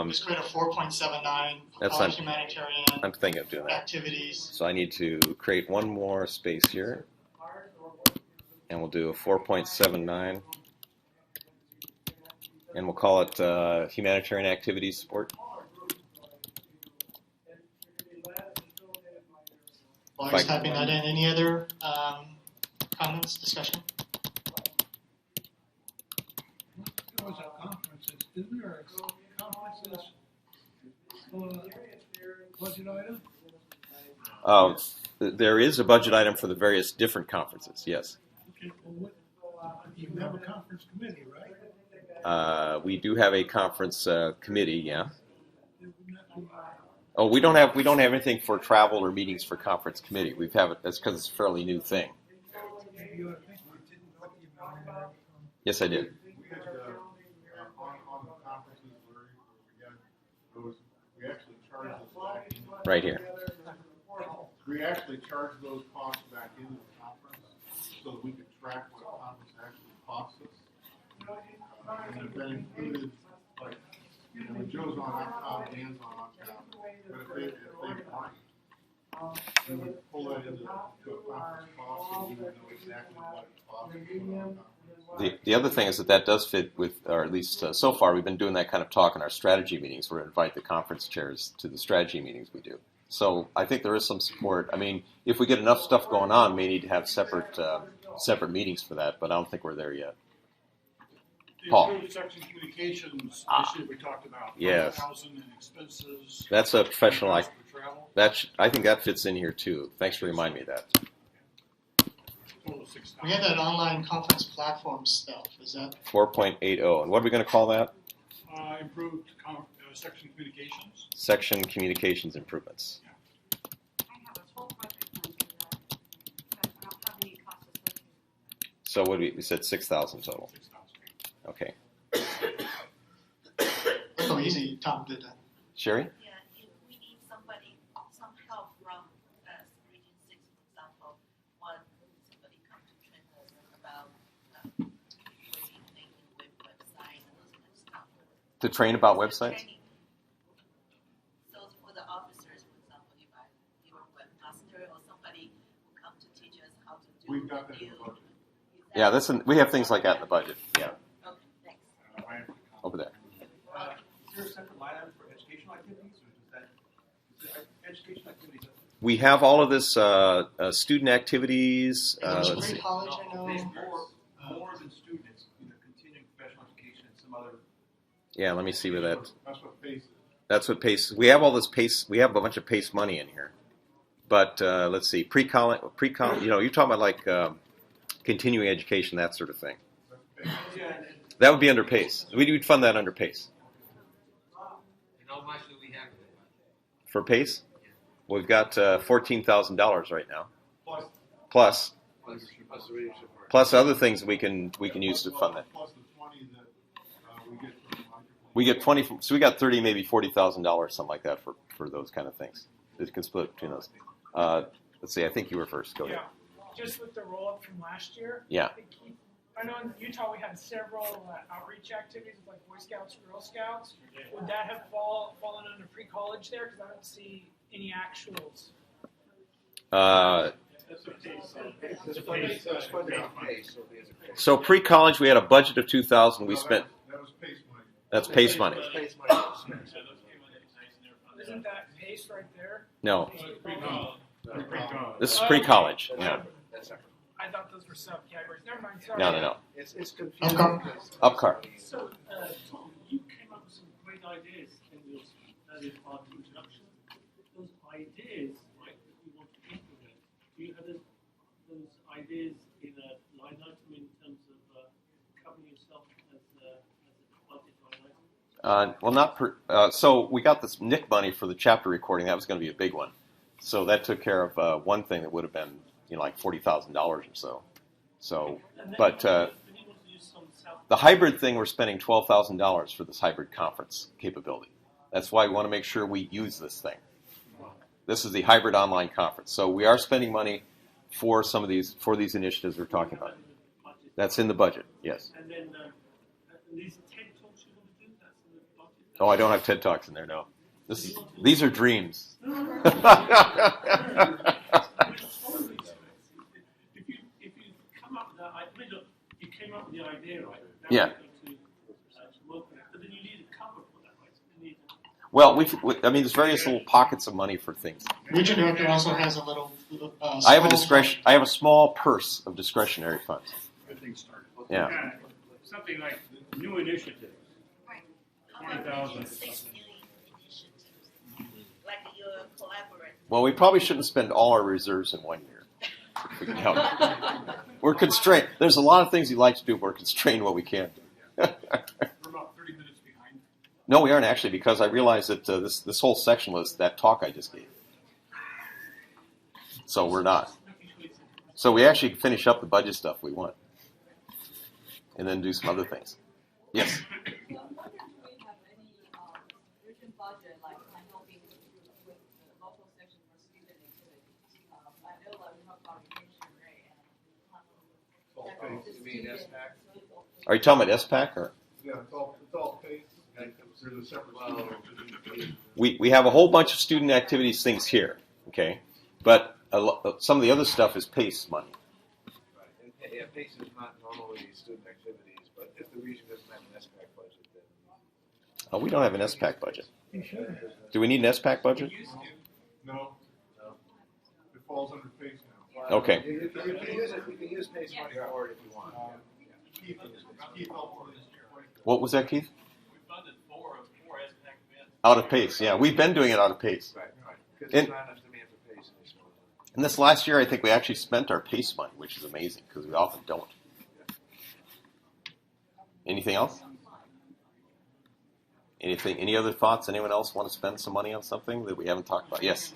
Just create a 4.79 That's all humanitarian I'm thinking of doing that. activities. So I need to create one more space here. And we'll do a 4.79. And we'll call it humanitarian activities support. While you're typing that in, any other comments, discussion? There was a conferences, isn't there a conferences budget item? There is a budget item for the various different conferences, yes. Okay, well, you have a conference committee, right? We do have a conference committee, yeah. Oh, we don't have anything for travel or meetings for conference committee. We've have it. That's because it's a fairly new thing. Yes, I did. We had, on the conferences, Larry, again, we actually charge those back in. Right here. We actually charge those costs back into the conference so that we can track what a conference actually costs us. And if that included, like, when Joe's on OPCOM, Dan's on OPCOM, but if they aren't, we would pull that into a conference cost so we would know exactly what it costs to put on a conference. The other thing is that does fit with, or at least so far, we've been doing that kind of talk in our strategy meetings where we invite the conference chairs to the strategy meetings we do. So I think there is some support. I mean, if we get enough stuff going on, we may need to have separate meetings for that, but I don't think we're there yet. The Paul. improved section communications issue we talked about. Yes. Housing and expenses. That's a professional. For travel. I think that fits in here too. Thanks for reminding me of that. Total of 6,000. We have that online conference platform stuff. Is that 4.80. And what are we going to call that? Improved section communications. Section communications improvements. I have a full budget plan for that, but I don't have any costs associated. So what we said 6,000 total. 6,000. Okay. so easy? Tom did that. Sherry? Yeah, if we need some help from Region 6, for example, want somebody come to train us about making web website and those kind of stuff. To train about websites? Training. So for the officers, for example, if you're a webmaster or somebody who come to teach us how to do Yeah, we have things like that in the budget. Yeah. Okay, thanks. Over there. Is there a separate line item for educational activities, or is that educational activities? We have all of this student activities. There's Let's see. college, I know. There's more than students, continuing professional education and some other. Yeah, let me see where that. That's what PACE is. That's what PACE. We have all this PACE. We have a bunch of PACE money in here, but let's see. Pre-college. You know, you're talking about like continuing education, that sort of thing. That would be under PACE. We'd fund that under PACE. And how much do we have? For PACE, we've got $14,000 right now, Plus the leadership part. plus other things we can use to fund that. Plus the 20 that we get from We get 20, so we got 30, maybe $40,000, something like that for those kind of things. It can split between those. Let's see. I think you were first. Go ahead. Yeah, just with the roll up from last year. Yeah. I know in Utah we had several outreach activities like Boy Scouts, Girl Scouts. Would that have fallen under pre-college there? Because I don't see any actuals. So pre-college, we had a budget of $2,000. We spent. That was PACE money. That's PACE money. Isn't that PACE right there? No. This is pre-college. Yeah. I thought those were subcategories. Never mind. Sorry. No. It's confusing. Upcar. So, Tom, you came up with some great ideas in your earlier part of the introduction. Those ideas, right, that you want to implement, do you have those ideas in a line item in terms of covering yourself as a budget line item? Well, not per. So we got this NIC money for the chapter recording. That was going to be a big one. So that took care of one thing that would have been, like $40,000 or so. So, but the hybrid thing, we're spending $12,000 for this hybrid conference capability. That's why we want to make sure we use this thing. This is the hybrid online conference. So we are spending money for some of these initiatives we're talking about. That's in the budget. Yes. And then these TED Talks you want to do, that's in the budget? Oh, I don't have TED Talks in there. No. These are dreams. If you come up with that idea, you came up with the idea, right? Yeah. But then you need a cover for that, right? Well, there's various little pockets of money for things. Region Director also has a little. I have a discretion. I have a small purse of discretionary funds. Everything started. Yeah. Something like new initiatives. Right. 20,000. 6 new initiatives, like your collaborative. Well, we probably shouldn't spend all our reserves in 1 year. If we can help it. We're constrained. There's a lot of things you'd like to do, but we're constrained what we can do. We're about 30 minutes behind. No, we aren't actually, because I realized that this whole section was that talk I just gave. So we're not. So we actually finish up the budget stuff we want, and then do some other things. Yes. You mean SPAC? Are you talking about SPAC or? Yeah, it's all PACE. And there's a separate. We have a whole bunch of student activities things here, okay, but some of the other stuff is PACE money. Right. And, yeah, PACE is not normally student activities, but if the region doesn't have an SPAC budget, then. We don't have an SPAC budget. Do we need an SPAC budget? No. It falls under PACE now. Okay. You can use PACE money for it if you want. Keith helped this year. What was that, Keith? We funded four SPAC events. Out of PACE, yeah. We've been doing it out of PACE. Right. Because And, it's not enough demand for PACE in this one. and this last year, I think we actually spent our PACE money, which is amazing, because we often don't. Anything else? Any other thoughts? Anyone else want to spend some money on something that we haven't talked about? Yes.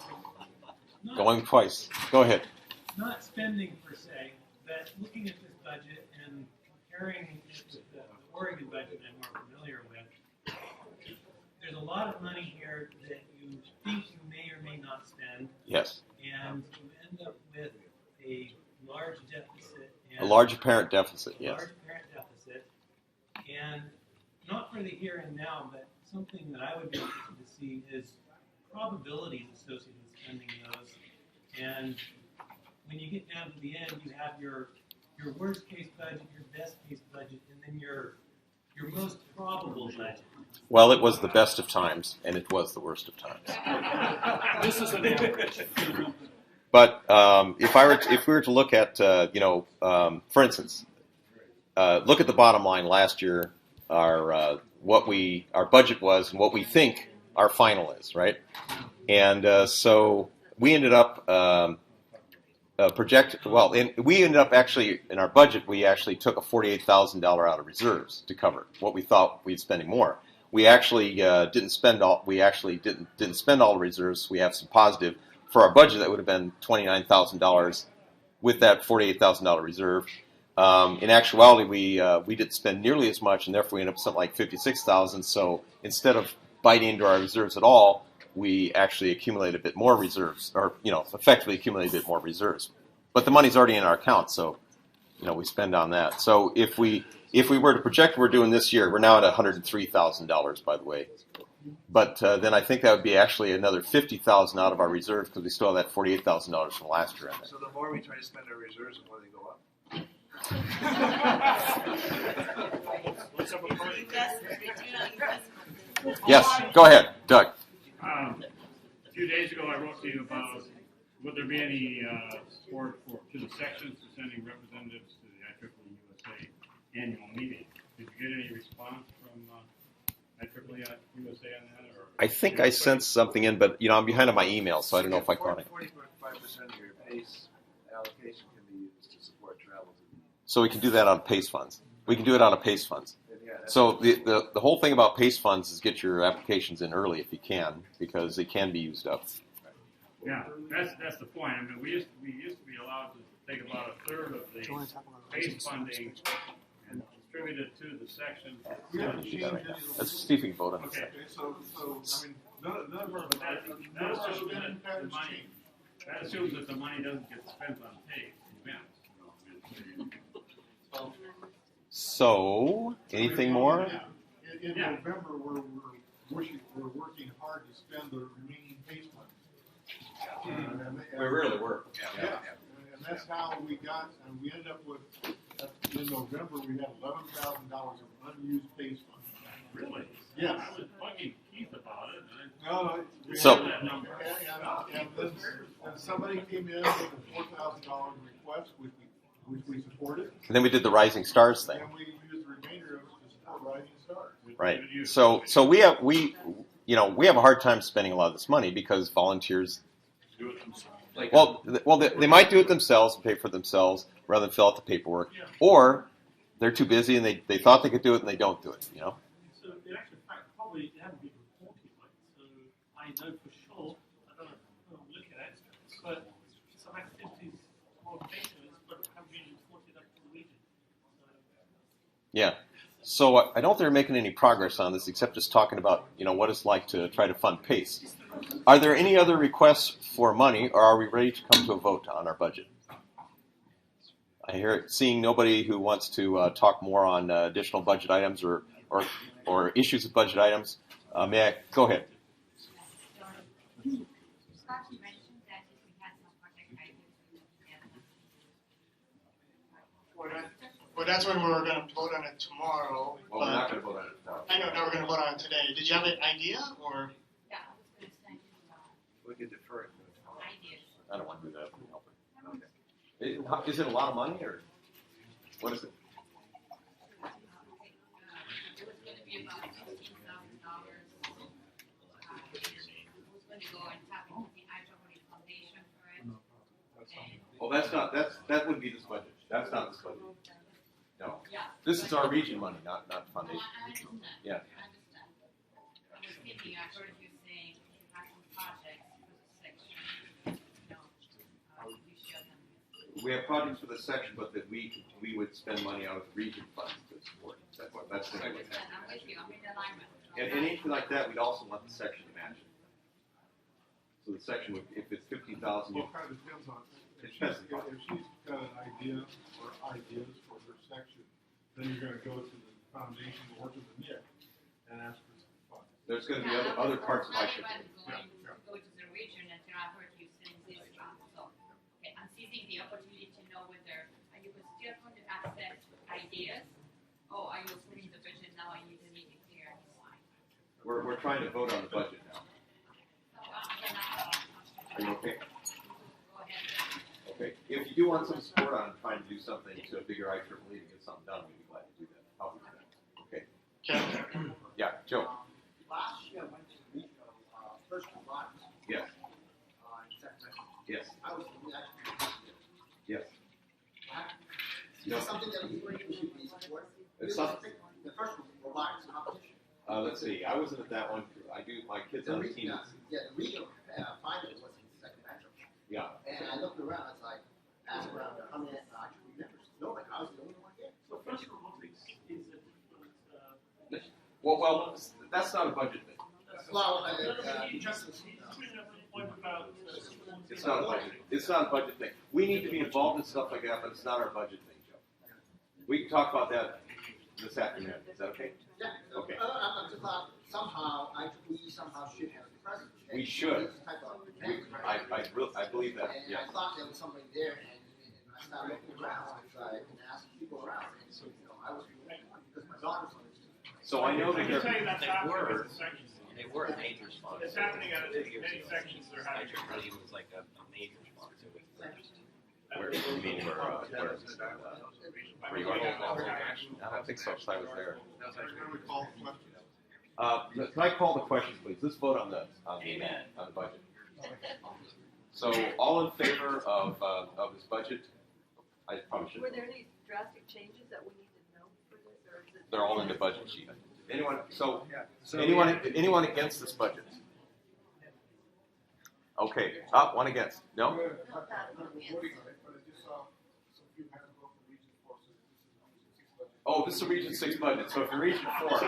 Going twice. Go ahead. Not spending per se, but looking at this budget and comparing it with the Oregon budget I'm more familiar with, there's a lot of money here that you think you may or may not spend. Yes. And you end up with a large deficit. A large apparent deficit, yes. A large apparent deficit. And not for the here and now, but something that I would be interested to see is probabilities associated with spending those. And when you get down to the end, you have your your worst case budget, your best case budget, and then your most probable budget. Well, it was the best of times, and it was the worst of times. This is an average. But if we were to look at, for instance, look at the bottom line last year, our budget was and what we think our final is, right? And so we ended up we ended up actually in our budget. We actually took a $48,000 out of reserves to cover what we thought we'd spending more. We actually didn't spend all. We actually didn't spend all the reserves. We have some positive for our budget. That would have been $29,000 with that $48,000 reserve. In actuality, we didn't spend nearly as much, and therefore we ended up something like $56,000. So instead of biting into our reserves at all, we actually accumulated a bit more reserves, or effectively accumulated a bit more reserves. But the money's already in our account, so we spend on that. So if we were to project what we're doing this year, we're now at $103,000, by the way. But then I think that would be actually another $50,000 out of our reserves because we still have that $48,000 from last year in there. So the more we try to spend our reserves, the more they go up. Yes, go ahead, Doug. A few days ago, I wrote to you about would there be any support to the sections for sending representatives to the IEEE USA annual meeting. Did you get any response from IEEE USA on that? Or I think I sent something in, but I'm behind on my email, so I don't know if I caught it. 45% of your PACE allocation can be used to support travel. So we can do that on PACE funds. We can do it out of PACE funds. So the whole thing about PACE funds is get your applications in early if you can, because they can be used up. Yeah, that's the point. I mean, we used to be allowed to take about a third of the PACE funding and distribute it to the section. Let's see if we can vote on this. Okay. So I mean, none of our that assumes that the money. That assumes that the money doesn't get spent on PACE events. So, anything more? In November, we're working hard to spend the remaining PACE money. We really were. Yeah. And that's how we ended up with, in November, we had $11,000 of unused PACE funds. Really? Yes. I was bugging Keith about it. And then somebody came in with a $4,000 request, which we supported. And then we did the Rising Stars thing. And we used the remainder of it to support Rising Stars. Right. So we have a hard time spending a lot of this money because volunteers do it themselves. Well, they might do it themselves and pay for it themselves rather than fill out the paperwork, or they're too busy and they thought they could do it and they don't do it. So in actual fact, probably it hasn't been reported, right? So I know for sure. I don't look at it, but some activities or patients, but have been reported up to the region. Yeah. So I don't think they're making any progress on this except just talking about what it's like to try to fund PACE. Are there any other requests for money, or are we ready to come to a vote on our budget? I hear seeing nobody who wants to talk more on additional budget items or issues of budget items. May I go ahead? Well, that's when we were going to vote on it tomorrow. Well, we're not going to vote on it tomorrow. I know, now we're going to vote on it today. Did you have an idea, or? We could defer it. I don't want to do that. Okay. Is it a lot of money, or what is it? Well, that would be this budget. That's not this budget. No. This is our region money, not foundation. Yeah. We have projects for this section, but that we would spend money out of region funds to support. That's the thing. And anything like that, we'd also want the section to match it. So the section would, if it's 50,000. Well, it kind of depends on if she's got an idea or ideas for her section, then you're going to go to the foundation or to the NIC and ask for some funds. There's going to be other parts of my section. Go to the region until I heard you saying this. So, okay, I'm seizing the opportunity to know whether you could still going to accept ideas, or are you approving the budget now and you just need to clear the line? We're trying to vote on the budget now. Are you okay? Okay. If you do want some support on trying to do something to a bigger IEEE to get something done, we'd be glad to do that. Help you with that. Okay. Yeah, Joe. Last year I went to the regional first robotics. Yes. In Sacramento. Yes. I was the actually. Yes. Is No. it something that we should be supporting? It's something. The first robotics competition. Let's see. I wasn't at that one. I do. My kids on the team. Yeah, the regional final was in Sacramento. Yeah. And I looked around. It's like asked around how many actually members. Nobody. I was the only one there. So first robotics is a different. Well, that's not a budget thing. Well, It's not a budget. It's not a budget thing. We need to be involved in stuff like that, but it's not our budget thing, Joe. We can talk about that this afternoon. Is that okay? Yeah. Okay. I just thought somehow we somehow should have a presence. We should. This type of I believe that. And Yeah. I thought there was somebody there, and I started looking around, and asking people around, and so I was because my daughter's on this. So I know that I can tell you there. that's happening with the sections. They were a major sponsor. It's happening at 2 years many ago. sections they're having. IEEE was like a major sponsor with Where you mean where is it? Where you are? I don't think so. 'Cause I was there. Can I call the question, please? Let's vote on the budget. So, all in favor of this budget? I probably should. Were there any drastic changes that we need to know for this, or is it? They're all in the budget sheet. Anyone? So anyone against this budget? Okay. One against. No. Oh, this is a Region 6 budget. So if you're Region 4,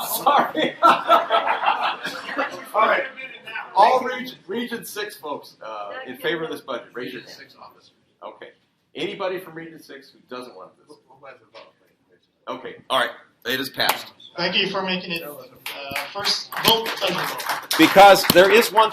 sorry. All right. All Region 6 folks in favor of this budget. Raise your hand. 6 officers. Okay. Anybody from Region 6 who doesn't want this? Okay. All right. It is passed. Thank you for making it first vote pleasurable. Because there is one